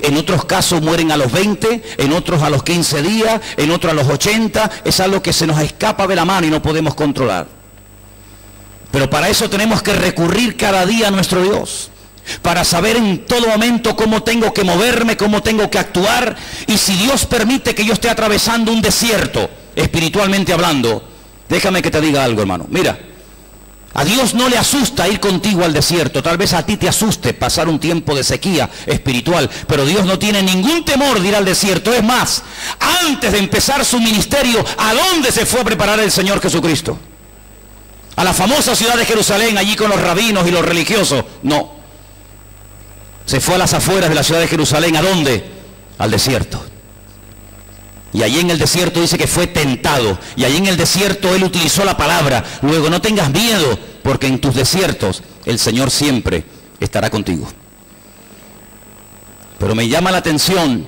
En otros casos mueren a los 20, en otros a los 15 días, en otros a los 80. Es algo que se nos escapa de la mano y no podemos controlar. Pero para eso tenemos que recurrir cada día a nuestro Dios, para saber en todo momento cómo tengo que moverme, cómo tengo que actuar. Y si Dios permite que yo esté atravesando un desierto, espiritualmente hablando, déjame que te diga algo, hermano. Mira, a Dios no le asusta ir contigo al desierto. Tal vez a ti te asuste pasar un tiempo de sequía espiritual, pero Dios no tiene ningún temor de ir al desierto. Es más, antes de empezar su ministerio, ¿a dónde se fue a preparar el Señor Jesucristo? a la famosa ciudad de Jerusalén, allí con los rabinos y los religiosos. No. Se fue a las afueras de la ciudad de Jerusalén. ¿A dónde? Al desierto. Y allí en el desierto dice que fue tentado. Y allí en el desierto él utilizó la palabra. Luego, no tengas miedo, porque en tus desiertos el Señor siempre estará contigo. Pero me llama la atención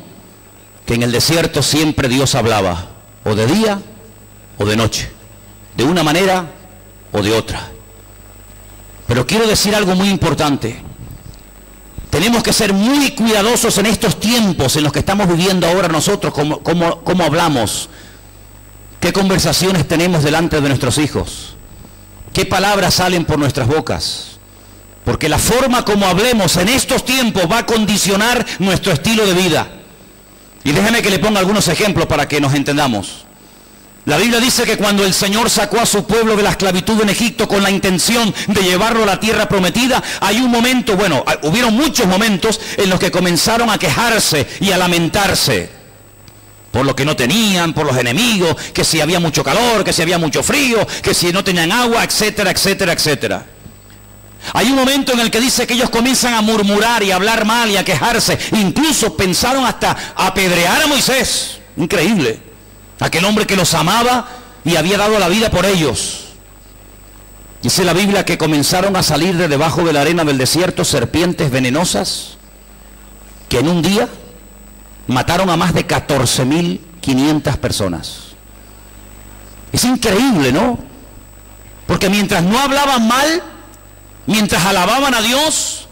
que en el desierto siempre Dios hablaba, o de día o de noche, de una manera o de otra. Pero quiero decir algo muy importante. Tenemos que ser muy cuidadosos en estos tiempos en los que estamos viviendo ahora nosotros, cómo hablamos, qué conversaciones tenemos delante de nuestros hijos, qué palabras salen por nuestras bocas, porque la forma como hablemos en estos tiempos va a condicionar nuestro estilo de vida. Y déjeme que le ponga algunos ejemplos para que nos entendamos. La Biblia dice que cuando el Señor sacó a su pueblo de la esclavitud en Egipto con la intención de llevarlo a la tierra prometida, hay un momento, bueno, hubieron muchos momentos en los que comenzaron a quejarse y a lamentarse por lo que no tenían, por los enemigos, que si había mucho calor, que si había mucho frío, que si no tenían agua, etcétera, etcétera, etcétera. Hay un momento en el que dice que ellos comienzan a murmurar y a hablar mal y a quejarse. Incluso pensaron hasta apedrear a Moisés. Increíble. Aquel hombre que los amaba y había dado la vida por ellos. Dice la Biblia que comenzaron a salir de debajo de la arena del desierto serpientes venenosas que en un día mataron a más de 14.500 personas. Es increíble, ¿no? Porque mientras no hablaban mal, mientras alababan a Dios,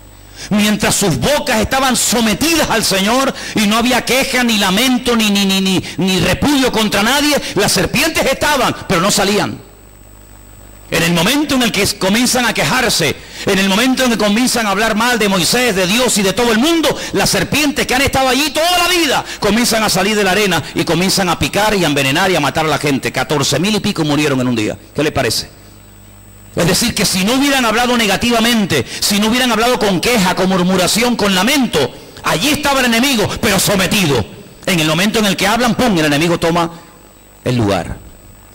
mientras sus bocas estaban sometidas al Señor y no había queja, ni lamento, ni repudio contra nadie, las serpientes estaban, pero no salían. En el momento en el que comienzan a quejarse, en el momento en que comienzan a hablar mal de Moisés, de Dios y de todo el mundo, las serpientes que han estado allí toda la vida comienzan a salir de la arena y comienzan a picar y a envenenar y a matar a la gente. 14.000 y pico murieron en un día. ¿Qué le parece? Es decir, que si no hubieran hablado negativamente, si no hubieran hablado con queja, con murmuración, con lamento, allí estaba el enemigo, pero sometido. En el momento en el que hablan, ¡pum!, el enemigo toma el lugar.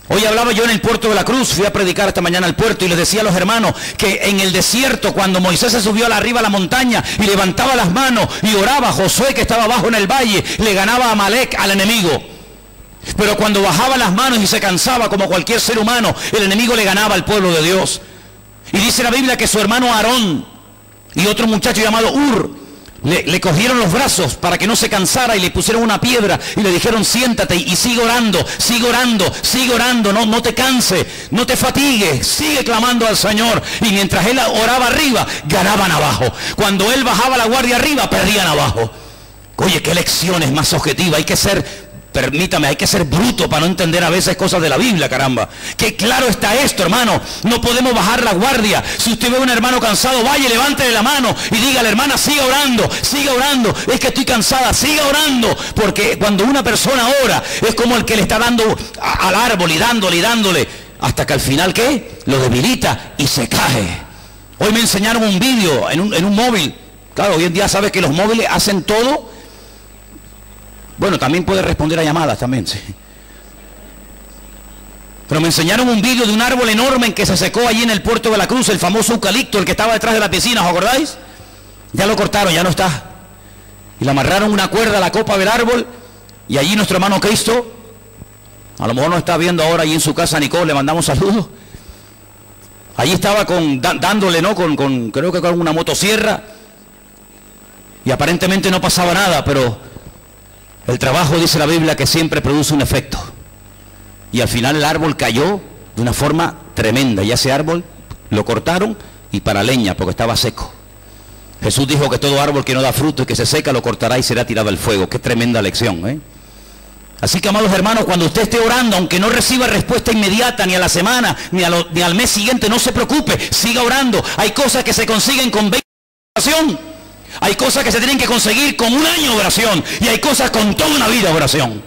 Hoy hablaba yo en el puerto de la Cruz, fui a predicar esta mañana al puerto y les decía a los hermanos que en el desierto, cuando Moisés se subió arriba a la montaña y levantaba las manos y oraba, Josué, que estaba abajo en el valle, le ganaba a Amalek, al enemigo. Pero cuando bajaba las manos y se cansaba como cualquier ser humano, el enemigo le ganaba al pueblo de Dios. Y dice la Biblia que su hermano Aarón y otro muchacho llamado Ur le cogieron los brazos para que no se cansara y le pusieron una piedra y le dijeron: siéntate y sigue orando, sigue orando, sigue orando, no te canses, no te fatigues, sigue clamando al Señor. Y mientras él oraba arriba, ganaban abajo. Cuando él bajaba la guardia arriba, perdían abajo. Oye, qué lecciones más objetivas. Hay que ser... Permítame, hay que ser bruto para no entender a veces cosas de la Biblia, caramba. Qué claro está esto, hermano. No podemos bajar la guardia. Si usted ve a un hermano cansado, vaya y levántele la mano y dígale: hermana, siga orando, siga orando. Es que estoy cansada, siga orando. Porque cuando una persona ora, es como el que le está dando al árbol y dándole, hasta que al final, ¿qué? Lo debilita y se cae. Hoy me enseñaron un vídeo en un móvil. Claro, hoy en día sabes que los móviles hacen todo. Bueno, también puede responder a llamadas también, sí. Pero me enseñaron un vídeo de un árbol enorme en que se secó allí en el puerto de la Cruz, el famoso eucalipto, el que estaba detrás de la piscina, ¿os acordáis? Ya lo cortaron, ya no está. Y le amarraron una cuerda a la copa del árbol y allí nuestro hermano Cristo, a lo mejor nos está viendo ahora allí en su casa, Nicole, le mandamos saludos. Allí estaba dándole, ¿no? Creo que con una motosierra y aparentemente no pasaba nada, pero... el trabajo, dice la Biblia, que siempre produce un efecto. Y al final el árbol cayó de una forma tremenda. Y ese árbol lo cortaron y para leña, porque estaba seco. Jesús dijo que todo árbol que no da fruto y que se seca lo cortará y será tirado al fuego. Qué tremenda lección, ¿eh? Así que, amados hermanos, cuando usted esté orando, aunque no reciba respuesta inmediata, ni a la semana, ni al mes siguiente, no se preocupe, siga orando. Hay cosas que se consiguen con 20 oración. Hay cosas que se tienen que conseguir con un año de oración. Y hay cosas con toda una vida de oración.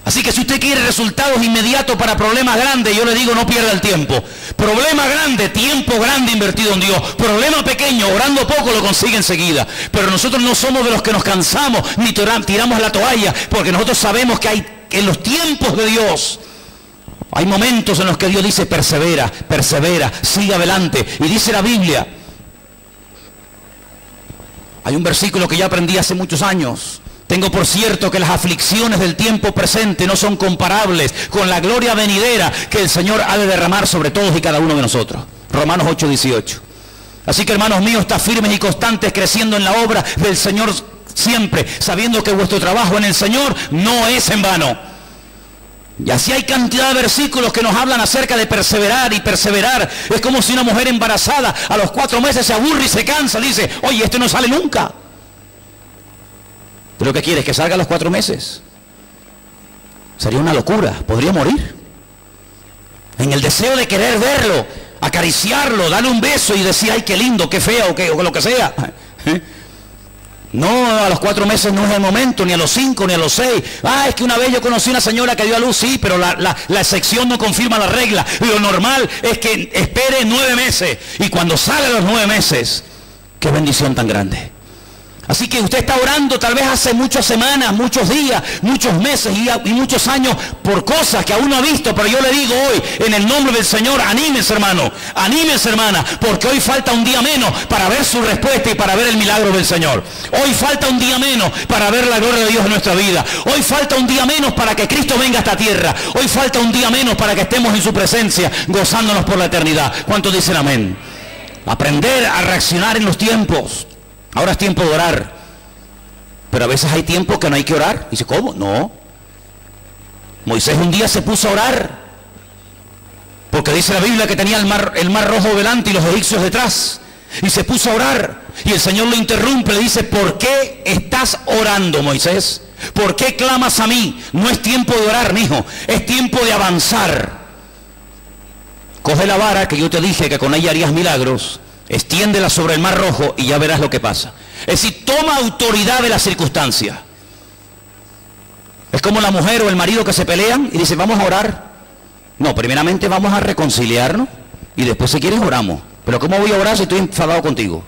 Así que si usted quiere resultados inmediatos para problemas grandes, yo le digo, no pierda el tiempo. Problema grande, tiempo grande invertido en Dios. Problema pequeño, orando poco, lo consigue enseguida. Pero nosotros no somos de los que nos cansamos ni tiramos la toalla, porque nosotros sabemos que hay en los tiempos de Dios Hay momentos en los que Dios dice, persevera, persevera, sigue adelante. Y dice la Biblia, hay un versículo que ya aprendí hace muchos años. Tengo por cierto que las aflicciones del tiempo presente no son comparables con la gloria venidera que el Señor ha de derramar sobre todos y cada uno de nosotros. Romanos 8:18. Así que, hermanos míos, está firmes y constantes creciendo en la obra del Señor siempre, sabiendo que vuestro trabajo en el Señor no es en vano. Y así hay cantidad de versículos que nos hablan acerca de perseverar y perseverar. Es como si una mujer embarazada a los 4 meses se aburre y se cansa, dice, oye, esto no sale nunca. ¿Pero qué quieres? ¿Que salga a los 4 meses? Sería una locura, podría morir. En el deseo de querer verlo, acariciarlo, darle un beso y decir, ay, qué lindo, qué feo, o lo que sea. No, a los 4 meses no es el momento, ni a los 5, ni a los 6. Ah, es que una vez yo conocí una señora que dio a luz, sí, pero la excepción no confirma la regla. Lo normal es que espere 9 meses. Y cuando sale a los 9 meses, qué bendición tan grande. Así que usted está orando tal vez hace muchas semanas, muchos días, muchos meses y muchos años por cosas que aún no ha visto, pero yo le digo hoy, en el nombre del Señor, anímese, hermano, anímese, hermana, porque hoy falta un día menos para ver su respuesta y para ver el milagro del Señor. Hoy falta un día menos para ver la gloria de Dios en nuestra vida. Hoy falta un día menos para que Cristo venga a esta tierra. Hoy falta un día menos para que estemos en su presencia, gozándonos por la eternidad. ¿Cuántos dicen amén? Aprender a reaccionar en los tiempos. Ahora es tiempo de orar, pero a veces hay tiempo que no hay que orar. Y dice, ¿cómo? No. Moisés un día se puso a orar, porque dice la Biblia que tenía el mar rojo delante y los egipcios detrás, y se puso a orar, y el Señor lo interrumpe, le dice, ¿por qué estás orando, Moisés? ¿Por qué clamas a mí? No es tiempo de orar, mijo, es tiempo de avanzar. Coge la vara que yo te dije que con ella harías milagros, extiéndela sobre el mar rojo y ya verás lo que pasa. Es decir, toma autoridad de la circunstancia. Es como la mujer o el marido que se pelean y dicen, vamos a orar. No, primeramente vamos a reconciliarnos y después si quieres oramos. Pero ¿cómo voy a orar si estoy enfadado contigo?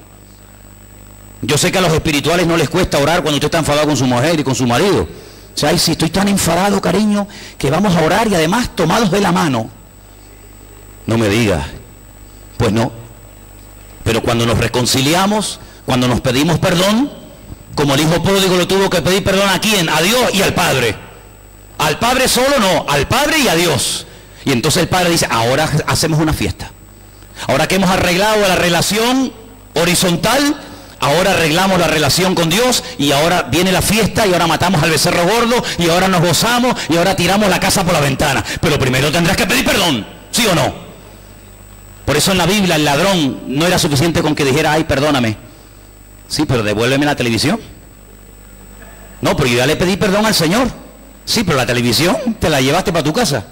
Yo sé que a los espirituales no les cuesta orar cuando usted está enfadado con su mujer y con su marido. O sea, ay, si estoy tan enfadado, cariño, que vamos a orar y además tomados de la mano. No me digas. Pues no. Pero cuando nos reconciliamos, cuando nos pedimos perdón, como el hijo pródigo lo tuvo que pedir perdón ¿a quién? A Dios y al Padre. Al Padre solo no, al Padre y a Dios. Y entonces el Padre dice, ahora hacemos una fiesta. Ahora que hemos arreglado la relación horizontal, ahora arreglamos la relación con Dios y ahora viene la fiesta y ahora matamos al becerro gordo y ahora nos gozamos y ahora tiramos la casa por la ventana. Pero primero tendrás que pedir perdón, ¿sí o no? Por eso en la Biblia el ladrón no era suficiente con que dijera, ay, perdóname. Sí, pero devuélveme la televisión. No, pero yo ya le pedí perdón al Señor. Sí, pero la televisión te la llevaste para tu casa.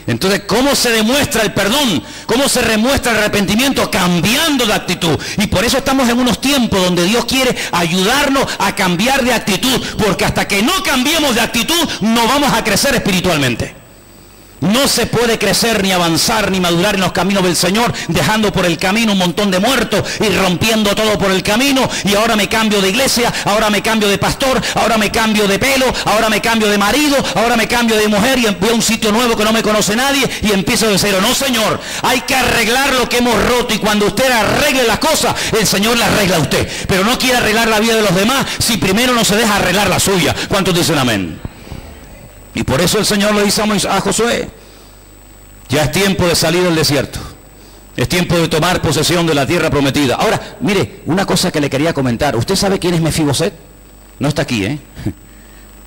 Entonces, ¿cómo se demuestra el perdón? ¿Cómo se demuestra el arrepentimiento? Cambiando de actitud. Y por eso estamos en unos tiempos donde Dios quiere ayudarnos a cambiar de actitud. Porque hasta que no cambiemos de actitud, no vamos a crecer espiritualmente. No se puede crecer, ni avanzar, ni madurar en los caminos del Señor, dejando por el camino un montón de muertos y rompiendo todo por el camino. Y ahora me cambio de iglesia, ahora me cambio de pastor, ahora me cambio de pelo, ahora me cambio de marido, ahora me cambio de mujer y voy a un sitio nuevo que no me conoce nadie y empiezo de cero. No, Señor, hay que arreglar lo que hemos roto y cuando usted arregle las cosas, el Señor la arregla a usted. Pero no quiere arreglar la vida de los demás si primero no se deja arreglar la suya. ¿Cuántos dicen amén? Y por eso el Señor le dice a Josué, ya es tiempo de salir del desierto. Es tiempo de tomar posesión de la tierra prometida. Ahora, mire, una cosa que le quería comentar. ¿Usted sabe quién es Mefiboset? No está aquí, ¿eh?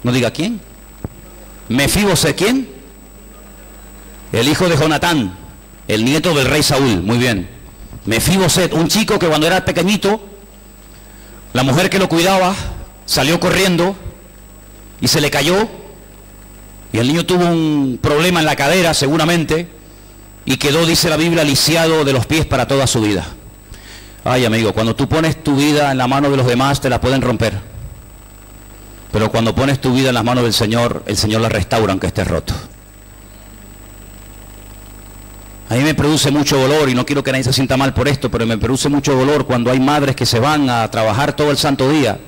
No diga quién. Mefiboset, ¿quién? El hijo de Jonatán, el nieto del rey Saúl. Muy bien. Mefiboset, un chico que cuando era pequeñito, la mujer que lo cuidaba salió corriendo y se le cayó. Y el niño tuvo un problema en la cadera, seguramente, y quedó, dice la Biblia, lisiado de los pies para toda su vida. Ay, amigo, cuando tú pones tu vida en la mano de los demás, te la pueden romper. Pero cuando pones tu vida en las manos del Señor, el Señor la restaura aunque esté roto. A mí me produce mucho dolor, y no quiero que nadie se sienta mal por esto, pero me produce mucho dolor cuando hay madres que se van a trabajar todo el santo día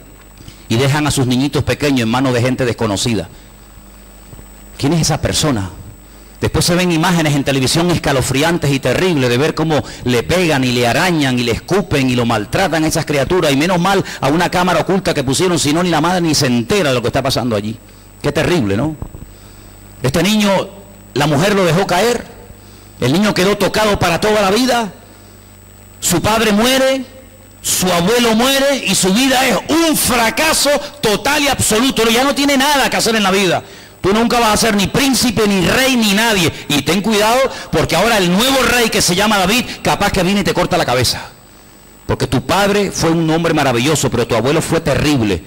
y dejan a sus niñitos pequeños en manos de gente desconocida. ¿Quién es esa persona? Después se ven imágenes en televisión escalofriantes y terribles de ver cómo le pegan y le arañan y le escupen y lo maltratan a esas criaturas. Y menos mal a una cámara oculta que pusieron, si no ni la madre ni se entera de lo que está pasando allí. Qué terrible, ¿no? Este niño, la mujer lo dejó caer, el niño quedó tocado para toda la vida, su padre muere, su abuelo muere y su vida es un fracaso total y absoluto. Ya no tiene nada que hacer en la vida. Tú nunca vas a ser ni príncipe, ni rey, ni nadie. Y ten cuidado, porque ahora el nuevo rey que se llama David, capaz que viene y te corta la cabeza. Porque tu padre fue un hombre maravilloso, pero tu abuelo fue terrible.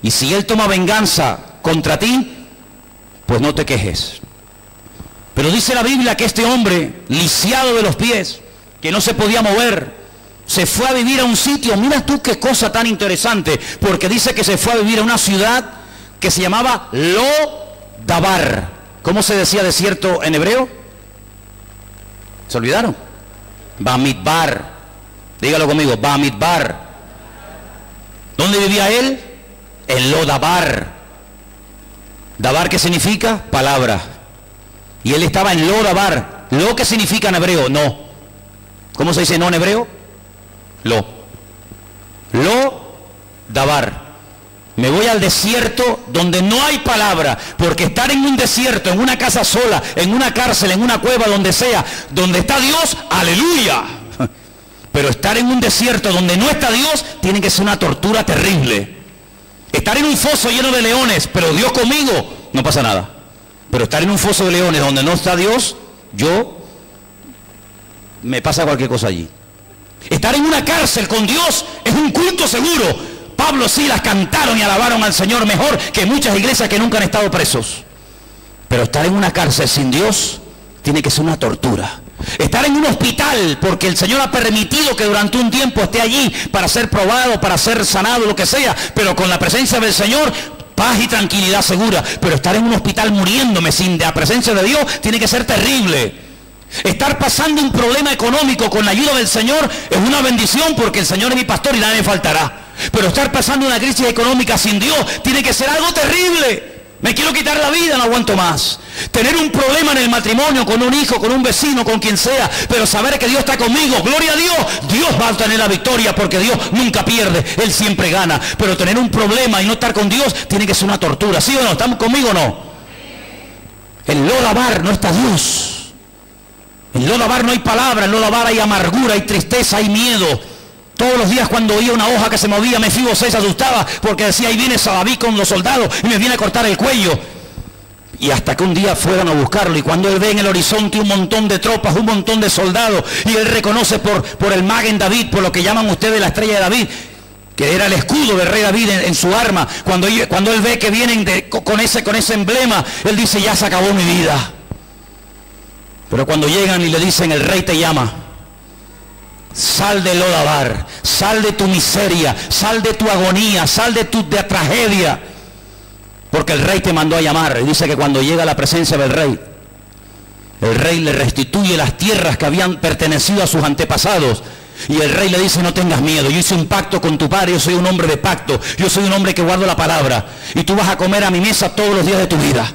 Y si él toma venganza contra ti, pues no te quejes. Pero dice la Biblia que este hombre, lisiado de los pies, que no se podía mover, se fue a vivir a un sitio. Mira tú qué cosa tan interesante, porque dice que se fue a vivir a una ciudad que se llamaba Lo-Dabar. ¿Cómo se decía desierto en hebreo? ¿Se olvidaron? Bamidbar. Dígalo conmigo, Bamidbar. ¿Dónde vivía él? En Lo-Dabar. Dabar, ¿qué significa? Palabra. Y él estaba en Lo-Dabar. ¿Lo que significa en hebreo? No. ¿Cómo se dice no en hebreo? Lo-Dabar. Me voy al desierto donde no hay palabra, porque estar en un desierto, en una casa sola, en una cárcel, en una cueva, donde sea, donde está Dios, aleluya. Pero estar en un desierto donde no está Dios, tiene que ser una tortura terrible. Estar en un foso lleno de leones, pero Dios conmigo, no pasa nada. Pero estar en un foso de leones donde no está Dios, me pasa cualquier cosa allí. Estar en una cárcel con Dios es un culto seguro. Pablo y Silas cantaron y alabaron al Señor mejor que muchas iglesias que nunca han estado presos. Pero estar en una cárcel sin Dios tiene que ser una tortura. Estar en un hospital porque el Señor ha permitido que durante un tiempo esté allí para ser probado, para ser sanado, lo que sea, pero con la presencia del Señor, paz y tranquilidad segura. Pero estar en un hospital muriéndome sin la presencia de Dios tiene que ser terrible. Estar pasando un problema económico con la ayuda del Señor es una bendición, porque el Señor es mi pastor y nada me faltará. Pero estar pasando una crisis económica sin Dios tiene que ser algo terrible. Me quiero quitar la vida, no aguanto más. Tener un problema en el matrimonio, con un hijo, con un vecino, con quien sea, pero saber que Dios está conmigo, gloria a Dios, Dios va a tener la victoria, porque Dios nunca pierde, Él siempre gana. Pero tener un problema y no estar con Dios tiene que ser una tortura, ¿sí o no? ¿Estamos conmigo o no? En Lo-Dabar no está Dios. En Lo-Dabar no hay palabra, en Lo-Dabar hay amargura, hay tristeza, hay miedo. Todos los días cuando oía una hoja que se movía, Mefibosé se asustaba, porque decía, ahí viene David con los soldados y me viene a cortar el cuello. Y hasta que un día fueron a buscarlo, y cuando él ve en el horizonte un montón de tropas, un montón de soldados, y él reconoce por el Magen David, por lo que llaman ustedes la estrella de David, que era el escudo del rey David en su arma, cuando él ve que vienen con ese emblema, él dice, ya se acabó mi vida. Pero cuando llegan y le dicen, el rey te llama, sal de Lo-Dabar, sal de tu miseria, sal de tu agonía, sal de tu tragedia, porque el rey te mandó a llamar. Y dice que cuando llega a la presencia del rey, el rey le restituye las tierras que habían pertenecido a sus antepasados. Y el rey le dice, no tengas miedo, yo hice un pacto con tu padre, yo soy un hombre de pacto, yo soy un hombre que guardo la palabra, y tú vas a comer a mi mesa todos los días de tu vida.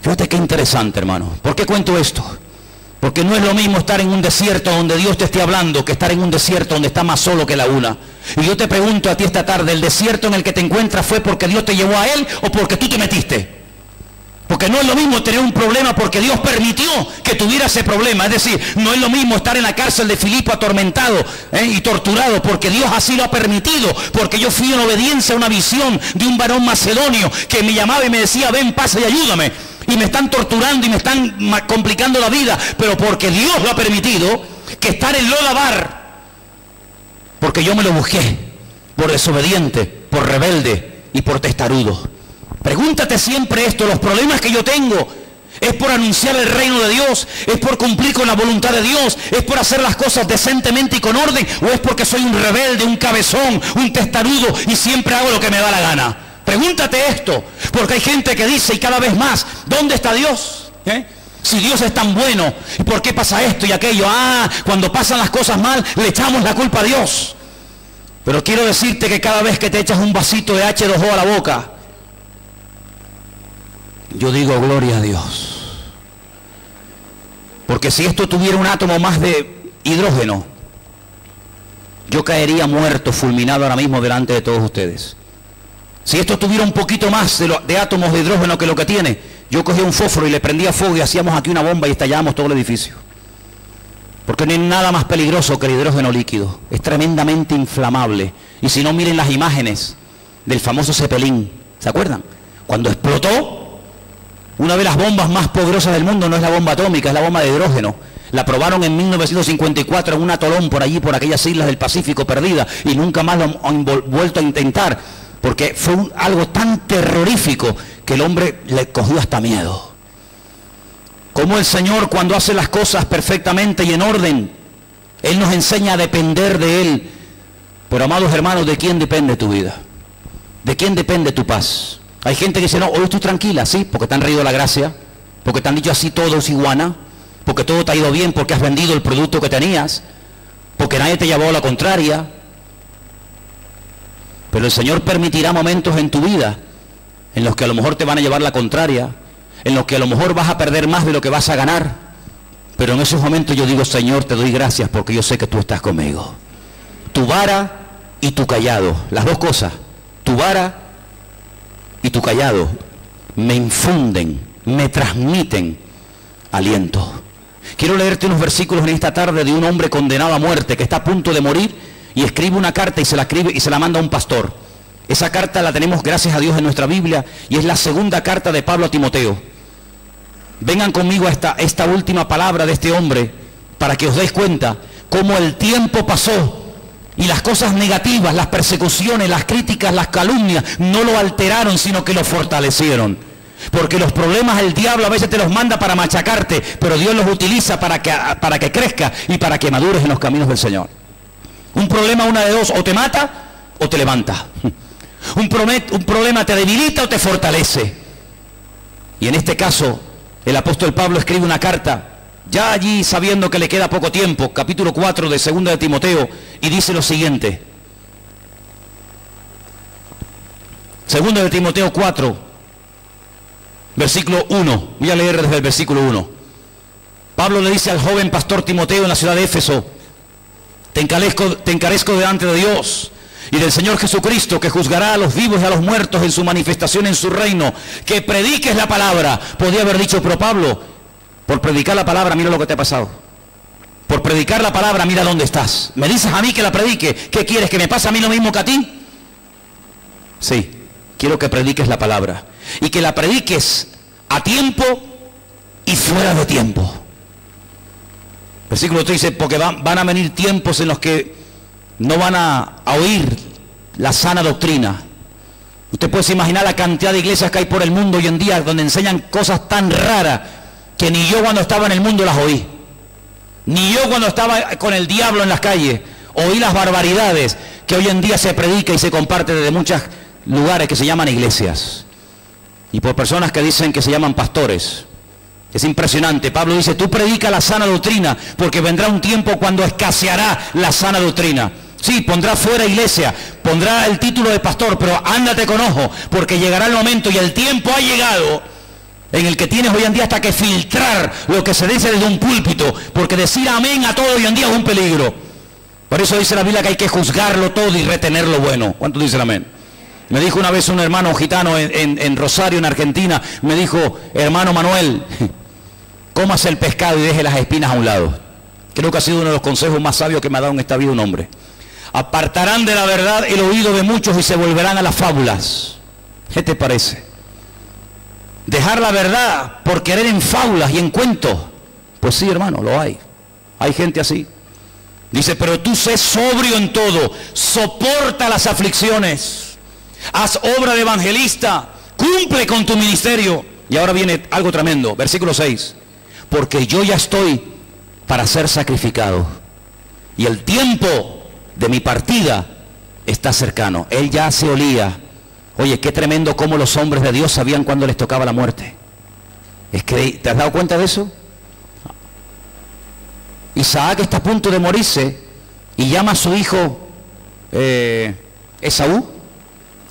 Fíjate qué interesante, hermano. ¿Por qué cuento esto? Porque no es lo mismo estar en un desierto donde Dios te esté hablando que estar en un desierto donde está más solo que la una. Y yo te pregunto a ti esta tarde, ¿el desierto en el que te encuentras fue porque Dios te llevó a él o porque tú te metiste? Porque no es lo mismo tener un problema porque Dios permitió que tuviera ese problema. Es decir, no es lo mismo estar en la cárcel de Filipo atormentado y torturado porque Dios así lo ha permitido. Porque yo fui en obediencia a una visión de un varón macedonio que me llamaba y me decía, ven, pasa y ayúdame. Y me están torturando y me están complicando la vida, pero porque Dios lo ha permitido, que estar en Lo-Dabar, porque yo me lo busqué, por desobediente, por rebelde y por testarudo. Pregúntate siempre esto, los problemas que yo tengo, ¿es por anunciar el reino de Dios? ¿Es por cumplir con la voluntad de Dios? ¿Es por hacer las cosas decentemente y con orden? ¿O es porque soy un rebelde, un cabezón, un testarudo y siempre hago lo que me da la gana? Pregúntate esto, porque hay gente que dice, y cada vez más, ¿dónde está Dios? Si Dios es tan bueno, ¿y por qué pasa esto y aquello? Cuando pasan las cosas mal, le echamos la culpa a Dios. Pero quiero decirte que cada vez que te echas un vasito de H2O a la boca, yo digo, gloria a Dios. Porque si esto tuviera un átomo más de hidrógeno, yo caería muerto, fulminado ahora mismo delante de todos ustedes. Si esto tuviera un poquito más de átomos de hidrógeno que lo que tiene, yo cogía un fósforo y le prendía fuego y hacíamos aquí una bomba y estallábamos todo el edificio. Porque no hay nada más peligroso que el hidrógeno líquido. Es tremendamente inflamable. Y si no, miren las imágenes del famoso Zeppelin. ¿Se acuerdan? Cuando explotó, una de las bombas más poderosas del mundo no es la bomba atómica, es la bomba de hidrógeno. La probaron en 1954 en un atolón por allí, por aquellas islas del Pacífico perdida, y nunca más lo han vuelto a intentar, porque fue algo tan terrorífico que el hombre le cogió hasta miedo. Como el Señor, cuando hace las cosas perfectamente y en orden, Él nos enseña a depender de Él. Pero, amados hermanos, ¿de quién depende tu vida? ¿De quién depende tu paz? Hay gente que dice, no, hoy estoy tranquila, sí, porque te han reído la gracia, porque te han dicho así todo es iguana, porque todo te ha ido bien, porque has vendido el producto que tenías, porque nadie te llevó a la contraria. Pero el Señor permitirá momentos en tu vida en los que a lo mejor te van a llevar la contraria, en los que a lo mejor vas a perder más de lo que vas a ganar. Pero en esos momentos yo digo, Señor, te doy gracias porque yo sé que tú estás conmigo. Tu vara y tu cayado, las dos cosas, tu vara y tu cayado, me infunden, me transmiten aliento. Quiero leerte unos versículos en esta tarde de un hombre condenado a muerte que está a punto de morir y escribe una carta y se la manda a un pastor. Esa carta la tenemos, gracias a Dios, en nuestra Biblia, y es la segunda carta de Pablo a Timoteo. Vengan conmigo a esta última palabra de este hombre para que os deis cuenta cómo el tiempo pasó y las cosas negativas, las persecuciones, las críticas, las calumnias no lo alteraron, sino que lo fortalecieron. Porque los problemas el diablo a veces te los manda para machacarte, pero Dios los utiliza para que crezca y para que madures en los caminos del Señor. Un problema, una de dos, o te mata o te levanta. Un problema te debilita o te fortalece. Y en este caso, el apóstol Pablo escribe una carta, ya allí sabiendo que le queda poco tiempo, capítulo 4 de 2 de Timoteo, y dice lo siguiente. 2 de Timoteo 4, versículo 1. Voy a leer desde el versículo 1. Pablo le dice al joven pastor Timoteo en la ciudad de Éfeso: te encarezco delante de Dios y del Señor Jesucristo, que juzgará a los vivos y a los muertos en su manifestación en su reino, que prediques la palabra. Podía haber dicho, pero Pablo, por predicar la palabra, mira lo que te ha pasado. Por predicar la palabra, mira dónde estás. Me dices a mí que la predique. ¿Qué quieres? ¿Que me pase a mí lo mismo que a ti? Sí, quiero que prediques la palabra. Y que la prediques a tiempo y fuera de tiempo. Versículo 3 dice, porque van a venir tiempos en los que no van a oír la sana doctrina. Usted puede imaginar la cantidad de iglesias que hay por el mundo hoy en día donde enseñan cosas tan raras que ni yo cuando estaba en el mundo las oí. Ni yo cuando estaba con el diablo en las calles oí las barbaridades que hoy en día se predica y se comparte desde muchos lugares que se llaman iglesias. Y por personas que dicen que se llaman pastores. Es impresionante. Pablo dice, tú predica la sana doctrina, porque vendrá un tiempo cuando escaseará la sana doctrina. Sí, pondrá fuera iglesia, pondrá el título de pastor, pero ándate con ojo, porque llegará el momento y el tiempo ha llegado en el que tienes hoy en día hasta que filtrar lo que se dice desde un púlpito, porque decir amén a todo hoy en día es un peligro. Por eso dice la Biblia que hay que juzgarlo todo y retener lo bueno. ¿Cuántos dicen amén? Me dijo una vez un hermano gitano en Rosario, en Argentina, me dijo, hermano Manuel, cómase el pescado y deje las espinas a un lado. Creo que ha sido uno de los consejos más sabios que me ha dado en esta vida un hombre. Apartarán de la verdad el oído de muchos y se volverán a las fábulas. ¿Qué te parece? Dejar la verdad por querer en fábulas y en cuentos. Pues sí, hermano, lo hay. Hay gente así. Dice, pero tú sé sobrio en todo, soporta las aflicciones, haz obra de evangelista, cumple con tu ministerio. Y ahora viene algo tremendo, versículo 6. Porque yo ya estoy para ser sacrificado y el tiempo de mi partida está cercano. Él ya se olía. Oye, qué tremendo cómo los hombres de Dios sabían cuándo les tocaba la muerte. Es que, ¿te has dado cuenta de eso? Isaac está a punto de morirse y llama a su hijo Esaú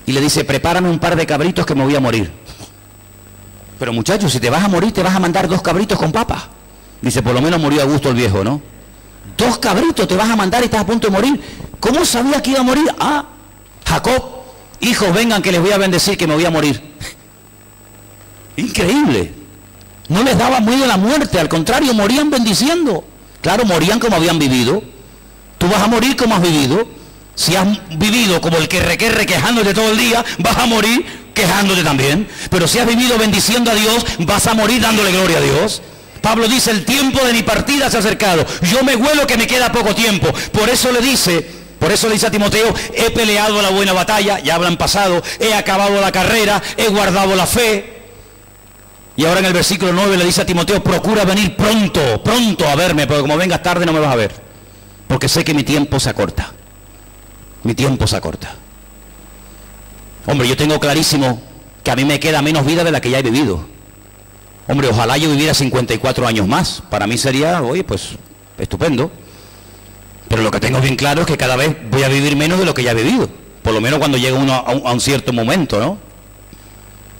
y le dice, prepárame un par de cabritos que me voy a morir. Pero muchachos, si te vas a morir, te vas a mandar 2 cabritos con papa. Dice, por lo menos murió a gusto el viejo, ¿no? 2 cabritos te vas a mandar y estás a punto de morir. ¿Cómo sabía que iba a morir? Ah, Jacob, hijos, vengan que les voy a bendecir, que me voy a morir. Increíble. No les daba miedo la muerte, al contrario, morían bendiciendo. Claro, morían como habían vivido. Tú vas a morir como has vivido. Si has vivido como el que requerre quejándote todo el día, vas a morir quejándote también. Pero si has vivido bendiciendo a Dios, vas a morir dándole gloria a Dios. Pablo dice, el tiempo de mi partida se ha acercado. Yo me huelo que me queda poco tiempo. Por eso le dice a Timoteo, he peleado la buena batalla, ya hablan pasado, he acabado la carrera, he guardado la fe. Y ahora en el versículo 9 le dice a Timoteo, procura venir pronto, pronto a verme, porque como vengas tarde no me vas a ver. Porque sé que mi tiempo se acorta. Mi tiempo se acorta. Hombre, yo tengo clarísimo que a mí me queda menos vida de la que ya he vivido. Hombre, ojalá yo viviera 54 años más. Para mí sería, oye, pues, estupendo. Pero lo que tengo bien claro es que cada vez voy a vivir menos de lo que ya he vivido. Por lo menos cuando llega uno a un cierto momento, ¿no?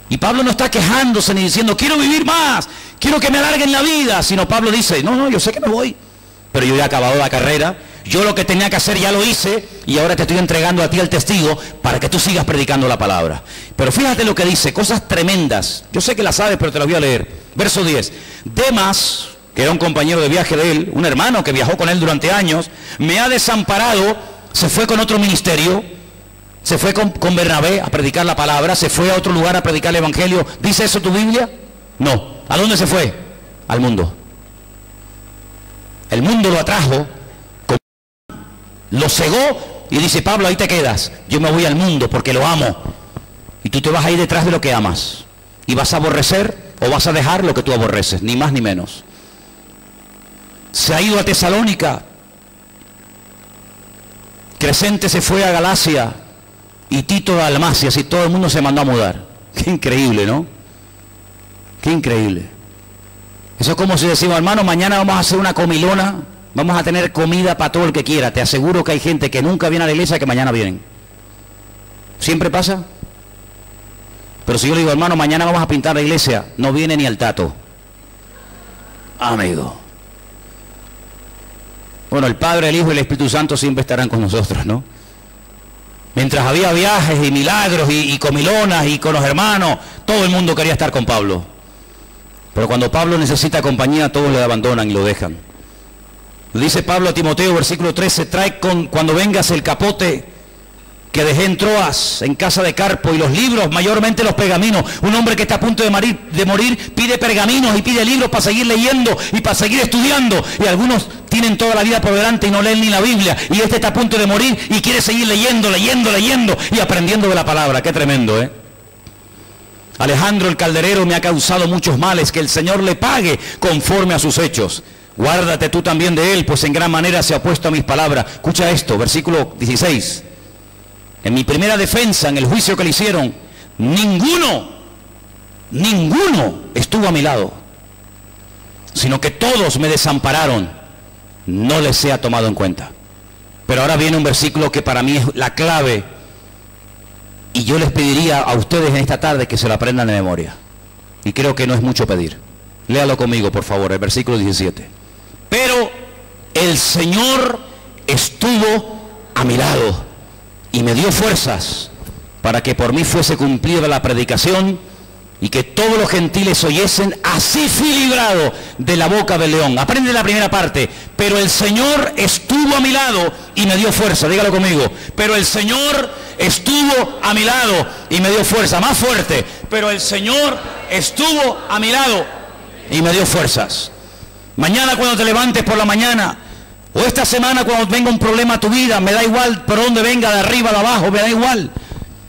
Y Pablo no está quejándose ni diciendo, quiero vivir más, quiero que me alarguen la vida. Sino Pablo dice, no, yo sé que me voy. Pero yo ya he acabado la carrera. Yo lo que tenía que hacer ya lo hice y ahora te estoy entregando a ti el testigo para que tú sigas predicando la palabra. Pero fíjate lo que dice, cosas tremendas. Yo sé que las sabes, pero te las voy a leer. Verso 10. Demas, que era un compañero de viaje de él, un hermano que viajó con él durante años, me ha desamparado, se fue con otro ministerio, se fue con Bernabé a predicar la palabra, se fue a otro lugar a predicar el evangelio. ¿Dice eso tu Biblia? No. ¿A dónde se fue? Al mundo. El mundo lo atrajo, lo cegó y dice, Pablo, ahí te quedas. Yo me voy al mundo porque lo amo. Y tú te vas a ir detrás de lo que amas. Y vas a aborrecer o vas a dejar lo que tú aborreces, ni más ni menos. Se ha ido a Tesalónica. Crescente se fue a Galacia. Y Tito a Dalmacia. Y todo el mundo se mandó a mudar. Qué increíble, ¿no? Qué increíble. Eso es como si decimos, hermano, mañana vamos a hacer una comilona. Vamos a tener comida para todo el que quiera. Te aseguro que hay gente que nunca viene a la iglesia que mañana vienen. ¿Siempre pasa? Pero si yo le digo, hermano, mañana vamos a pintar la iglesia, no viene ni el tato. Amigo. Bueno, el Padre, el Hijo y el Espíritu Santo siempre estarán con nosotros, ¿no? Mientras había viajes y milagros y comilonas y con los hermanos, todo el mundo quería estar con Pablo. Pero cuando Pablo necesita compañía, todos le abandonan y lo dejan. Dice Pablo a Timoteo, versículo 13, trae cuando vengas el capote que dejé en Troas, en casa de Carpo, y los libros, mayormente los pergaminos. Un hombre que está a punto de morir pide pergaminos y pide libros para seguir leyendo y para seguir estudiando. Y algunos tienen toda la vida por delante y no leen ni la Biblia. Y este está a punto de morir y quiere seguir leyendo y aprendiendo de la palabra. Qué tremendo, ¿eh? Alejandro el calderero me ha causado muchos males, que el Señor le pague conforme a sus hechos. Guárdate tú también de él, pues en gran manera se ha opuesto a mis palabras. Escucha esto, versículo 16. En mi primera defensa, en el juicio que le hicieron, ninguno estuvo a mi lado, sino que todos me desampararon. No les sea tomado en cuenta. Pero ahora viene un versículo que para mí es la clave, y yo les pediría a ustedes en esta tarde que se lo aprendan de memoria. Y creo que no es mucho pedir. Léalo conmigo, por favor, el versículo 17. Pero el Señor estuvo a mi lado y me dio fuerzas para que por mí fuese cumplida la predicación y que todos los gentiles oyesen. Así fui librado de la boca del león. Aprende la primera parte. Pero el Señor estuvo a mi lado y me dio fuerza. Dígalo conmigo. Pero el Señor estuvo a mi lado y me dio fuerza. Más fuerte. Pero el Señor estuvo a mi lado y me dio fuerzas. Mañana cuando te levantes por la mañana, o esta semana cuando venga un problema a tu vida, me da igual por dónde venga, de arriba, de abajo, me da igual.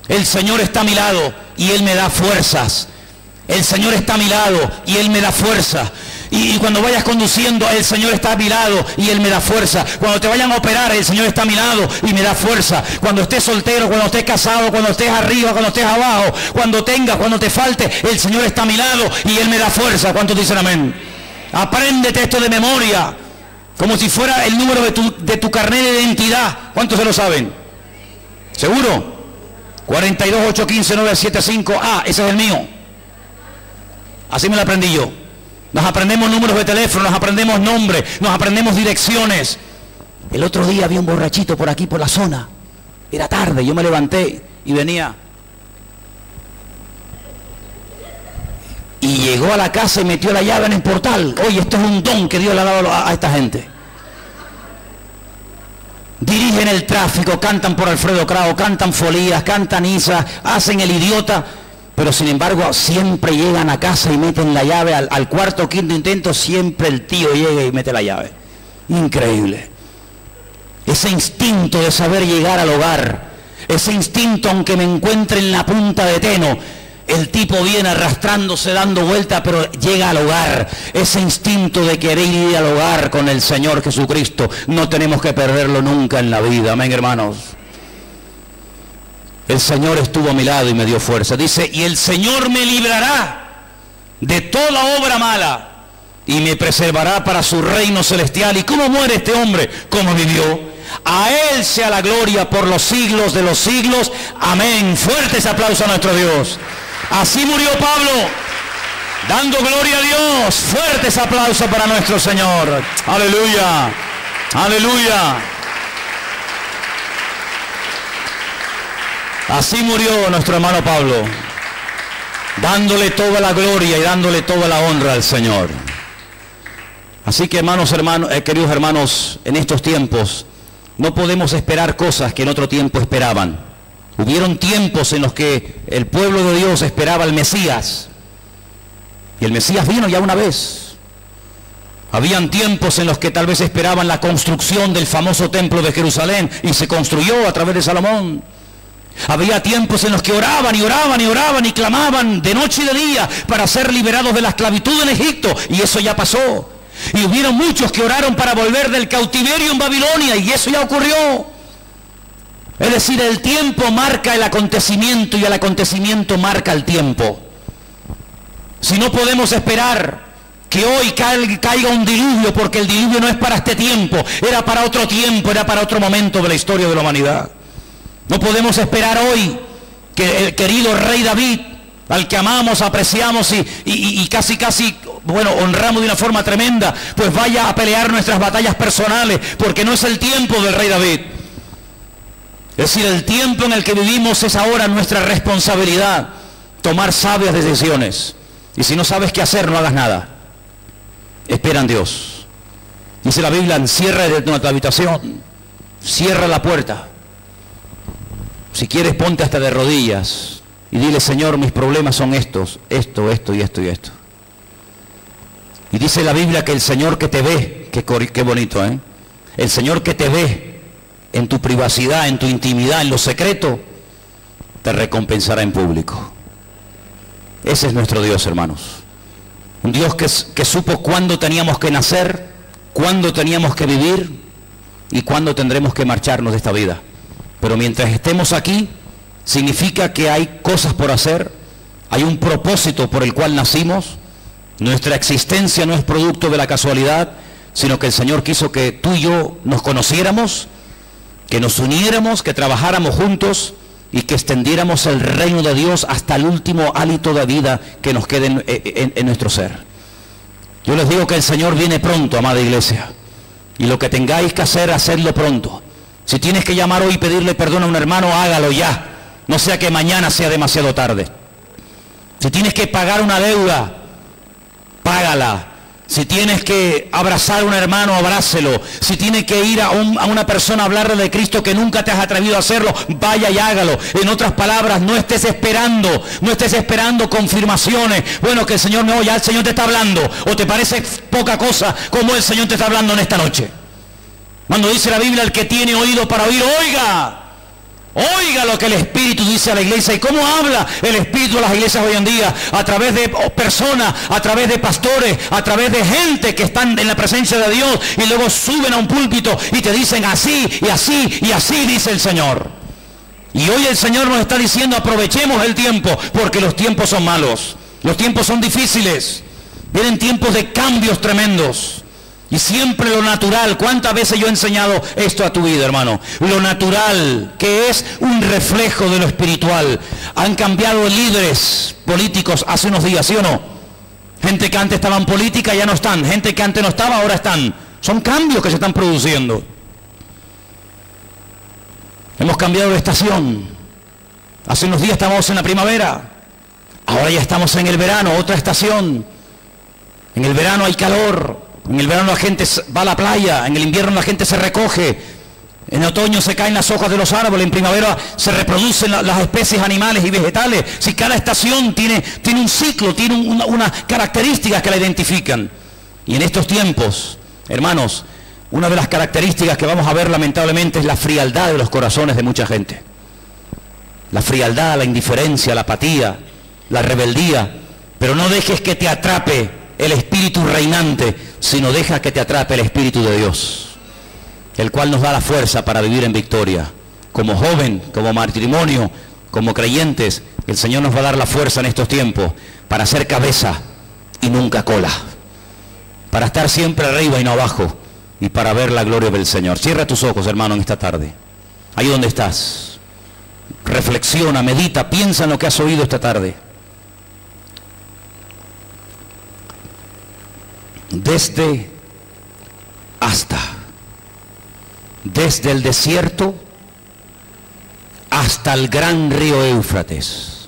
El Señor está a mi lado y Él me da fuerzas. El Señor está a mi lado y Él me da fuerza. Y cuando vayas conduciendo, el Señor está a mi lado y Él me da fuerza. Cuando te vayan a operar, el Señor está a mi lado y me da fuerza. Cuando estés soltero, cuando estés casado, cuando estés arriba, cuando estés abajo, cuando tengas, cuando te falte, el Señor está a mi lado y Él me da fuerza. ¿Cuántos dicen amén? Apréndete esto de memoria, como si fuera el número de tu carnet de identidad. ¿Cuántos se lo saben? ¿Seguro? 42 815 975. Ah, ese es el mío. Así me lo aprendí yo. Nos aprendemos números de teléfono, nos aprendemos nombres, nos aprendemos direcciones. El otro día había un borrachito por aquí, por la zona. Era tarde, yo me levanté y venía. Y llegó a la casa y metió la llave en el portal. Oye, esto es un don que Dios le ha dado a esta gente. Dirigen el tráfico, cantan por Alfredo Krauss, cantan folías, cantan Isa, hacen el idiota. Pero sin embargo siempre llegan a casa y meten la llave al cuarto o quinto intento, siempre el tío llega y mete la llave. Increíble. Ese instinto de saber llegar al hogar, ese instinto aunque me encuentre en la punta de Teno, el tipo viene arrastrándose, dando vuelta, pero llega al hogar. Ese instinto de querer ir al hogar con el Señor Jesucristo, no tenemos que perderlo nunca en la vida. Amén, hermanos. El Señor estuvo a mi lado y me dio fuerza. Dice, y el Señor me librará de toda obra mala y me preservará para su reino celestial. ¿Y cómo muere este hombre? ¿Cómo vivió? A Él sea la gloria por los siglos de los siglos. Amén. Fuerte ese aplauso a nuestro Dios. Así murió Pablo, dando gloria a Dios. Fuerte ese aplauso para nuestro Señor. Aleluya. Aleluya. Así murió nuestro hermano Pablo, dándole toda la gloria y dándole toda la honra al Señor. Así que queridos hermanos, en estos tiempos no podemos esperar cosas que en otro tiempo esperaban. Hubieron tiempos en los que el pueblo de Dios esperaba al Mesías, y el Mesías vino ya una vez. Habían tiempos en los que tal vez esperaban la construcción del famoso templo de Jerusalén, y se construyó a través de Salomón. Había tiempos en los que oraban y oraban y oraban y clamaban de noche y de día para ser liberados de la esclavitud en Egipto, y eso ya pasó. Y hubieron muchos que oraron para volver del cautiverio en Babilonia, y eso ya ocurrió. Es decir, el tiempo marca el acontecimiento y el acontecimiento marca el tiempo. Si no podemos esperar que hoy caiga un diluvio, porque el diluvio no es para este tiempo, era para otro tiempo, era para otro momento de la historia de la humanidad. No podemos esperar hoy que el querido rey David, al que amamos, apreciamos y casi, bueno, honramos de una forma tremenda, pues vaya a pelear nuestras batallas personales, porque no es el tiempo del rey David. Es decir, el tiempo en el que vivimos es ahora nuestra responsabilidad, tomar sabias decisiones. Y si no sabes qué hacer, no hagas nada. Espera en Dios. Dice la Biblia, encierra en tu habitación, cierra la puerta. Si quieres, ponte hasta de rodillas y dile, Señor, mis problemas son estos, esto y esto. Y dice la Biblia que el Señor que te ve, qué bonito, ¿eh? El Señor que te ve en tu privacidad, en tu intimidad, en lo secreto, te recompensará en público. Ese es nuestro Dios, hermanos. Un Dios que supo cuándo teníamos que nacer, cuándo teníamos que vivir y cuándo tendremos que marcharnos de esta vida. Pero mientras estemos aquí, significa que hay cosas por hacer, hay un propósito por el cual nacimos. Nuestra existencia no es producto de la casualidad, sino que el Señor quiso que tú y yo nos conociéramos, que nos uniéramos, que trabajáramos juntos y que extendiéramos el reino de Dios hasta el último hálito de vida que nos quede en nuestro ser. Yo les digo que el Señor viene pronto, amada iglesia, y lo que tengáis que hacer, hacedlo pronto. Si tienes que llamar hoy y pedirle perdón a un hermano, hágalo ya, no sea que mañana sea demasiado tarde. Si tienes que pagar una deuda, págala. Si tienes que abrazar a un hermano, abrácelo. Si tienes que ir a una persona a hablarle de Cristo que nunca te has atrevido a hacerlo, vaya y hágalo. En otras palabras, no estés esperando confirmaciones. Bueno, que el Señor no, ya el Señor te está hablando, o te parece poca cosa como el Señor te está hablando en esta noche. Cuando dice la Biblia, el que tiene oído para oír, oiga lo que el Espíritu dice a la iglesia. ¿Y cómo habla el Espíritu a las iglesias hoy en día? A través de personas, a través de pastores, a través de gente que están en la presencia de Dios y luego suben a un púlpito y te dicen así y así y así dice el Señor. Y hoy el Señor nos está diciendo, aprovechemos el tiempo, porque los tiempos son malos, los tiempos son difíciles, vienen tiempos de cambios tremendos. Y siempre lo natural, ¿cuántas veces yo he enseñado esto a tu vida, hermano? Lo natural, que es un reflejo de lo espiritual. Han cambiado líderes políticos hace unos días, ¿sí o no? Gente que antes estaba en política ya no están. Gente que antes no estaba, ahora están. Son cambios que se están produciendo. Hemos cambiado de estación. Hace unos días estábamos en la primavera. Ahora ya estamos en el verano, otra estación. En el verano hay calor. En el verano la gente va a la playa. En el invierno la gente se recoge. En otoño se caen las hojas de los árboles, en primavera se reproducen las especies animales y vegetales. Si cada estación tiene un ciclo, tiene unas características que la identifican. Y en estos tiempos, hermanos, una de las características que vamos a ver lamentablemente es la frialdad de los corazones de mucha gente. La frialdad, la indiferencia, la apatía, la rebeldía. Pero no dejes que te atrape el espíritu reinante, sino deja que te atrape el Espíritu de Dios, el cual nos da la fuerza para vivir en victoria. Como joven, como matrimonio, como creyentes, el Señor nos va a dar la fuerza en estos tiempos para ser cabeza y nunca cola, para estar siempre arriba y no abajo, y para ver la gloria del Señor. Cierra tus ojos, hermano, en esta tarde. Ahí donde estás. Reflexiona, medita, piensa en lo que has oído esta tarde. Desde el desierto hasta el gran río Éufrates.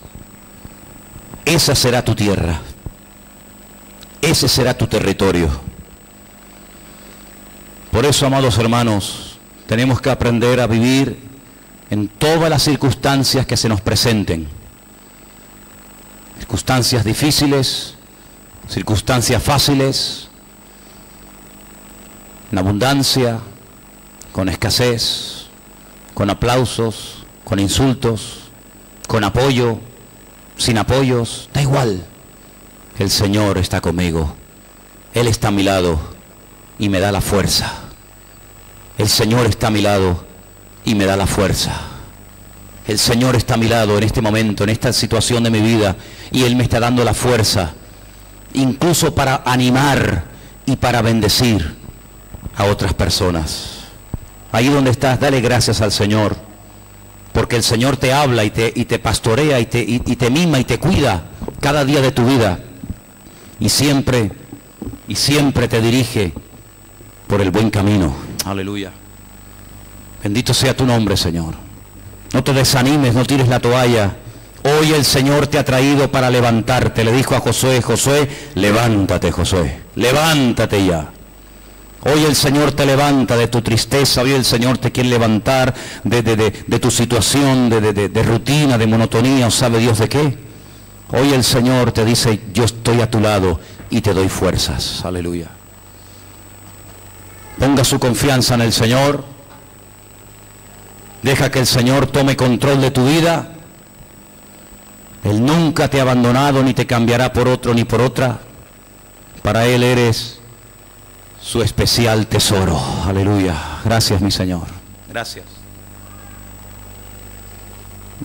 Esa será tu tierra. Ese será tu territorio. Por eso, amados hermanos, tenemos que aprender a vivir en todas las circunstancias que se nos presenten. Circunstancias difíciles, circunstancias fáciles, en abundancia, con escasez, con aplausos, con insultos, con apoyo, sin apoyos, da igual. El Señor está conmigo. Él está a mi lado y me da la fuerza. El Señor está a mi lado y me da la fuerza. El Señor está a mi lado en este momento, en esta situación de mi vida, y Él me está dando la fuerza, incluso para animar y para bendecir a otras personas. Ahí donde estás, dale gracias al Señor, porque el Señor te habla y te pastorea y te mima y te cuida cada día de tu vida, y siempre te dirige por el buen camino. Aleluya. Bendito sea tu nombre, Señor. No te desanimes, no tires la toalla. Hoy el Señor te ha traído para levantarte. Le dijo a Josué: Josué, levántate, Josué, levántate ya. Hoy el Señor te levanta de tu tristeza. Hoy el Señor te quiere levantar de tu situación, de rutina, de monotonía, o sabe Dios de qué. Hoy el Señor te dice: yo estoy a tu lado y te doy fuerzas. Aleluya. Ponga su confianza en el Señor. Deja que el Señor tome control de tu vida. Él nunca te ha abandonado, ni te cambiará por otro ni por otra. Para Él eres su especial tesoro. Aleluya. Gracias, mi Señor. Gracias.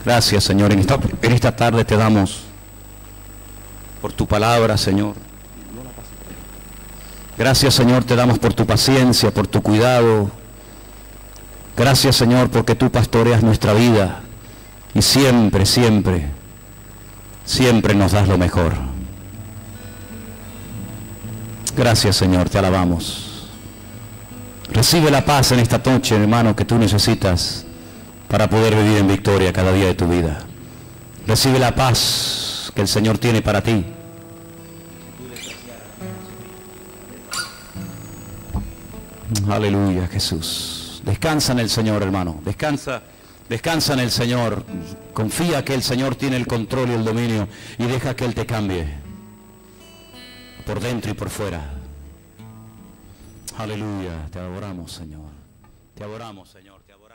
Gracias, Señor. En esta tarde te damos por tu palabra, Señor. Gracias, Señor, te damos por tu paciencia, por tu cuidado. Gracias, Señor, porque tú pastoreas nuestra vida y siempre, siempre, siempre nos das lo mejor. Gracias, Señor, te alabamos. Recibe la paz en esta noche, hermano, que tú necesitas para poder vivir en victoria cada día de tu vida. Recibe la paz que el Señor tiene para ti. Aleluya, Jesús. Descansa en el Señor, hermano. Descansa en el Señor. Confía que el Señor tiene el control y el dominio, y deja que Él te cambie por dentro y por fuera. Aleluya. Te adoramos, Señor. Te adoramos, Señor. Te adoramos.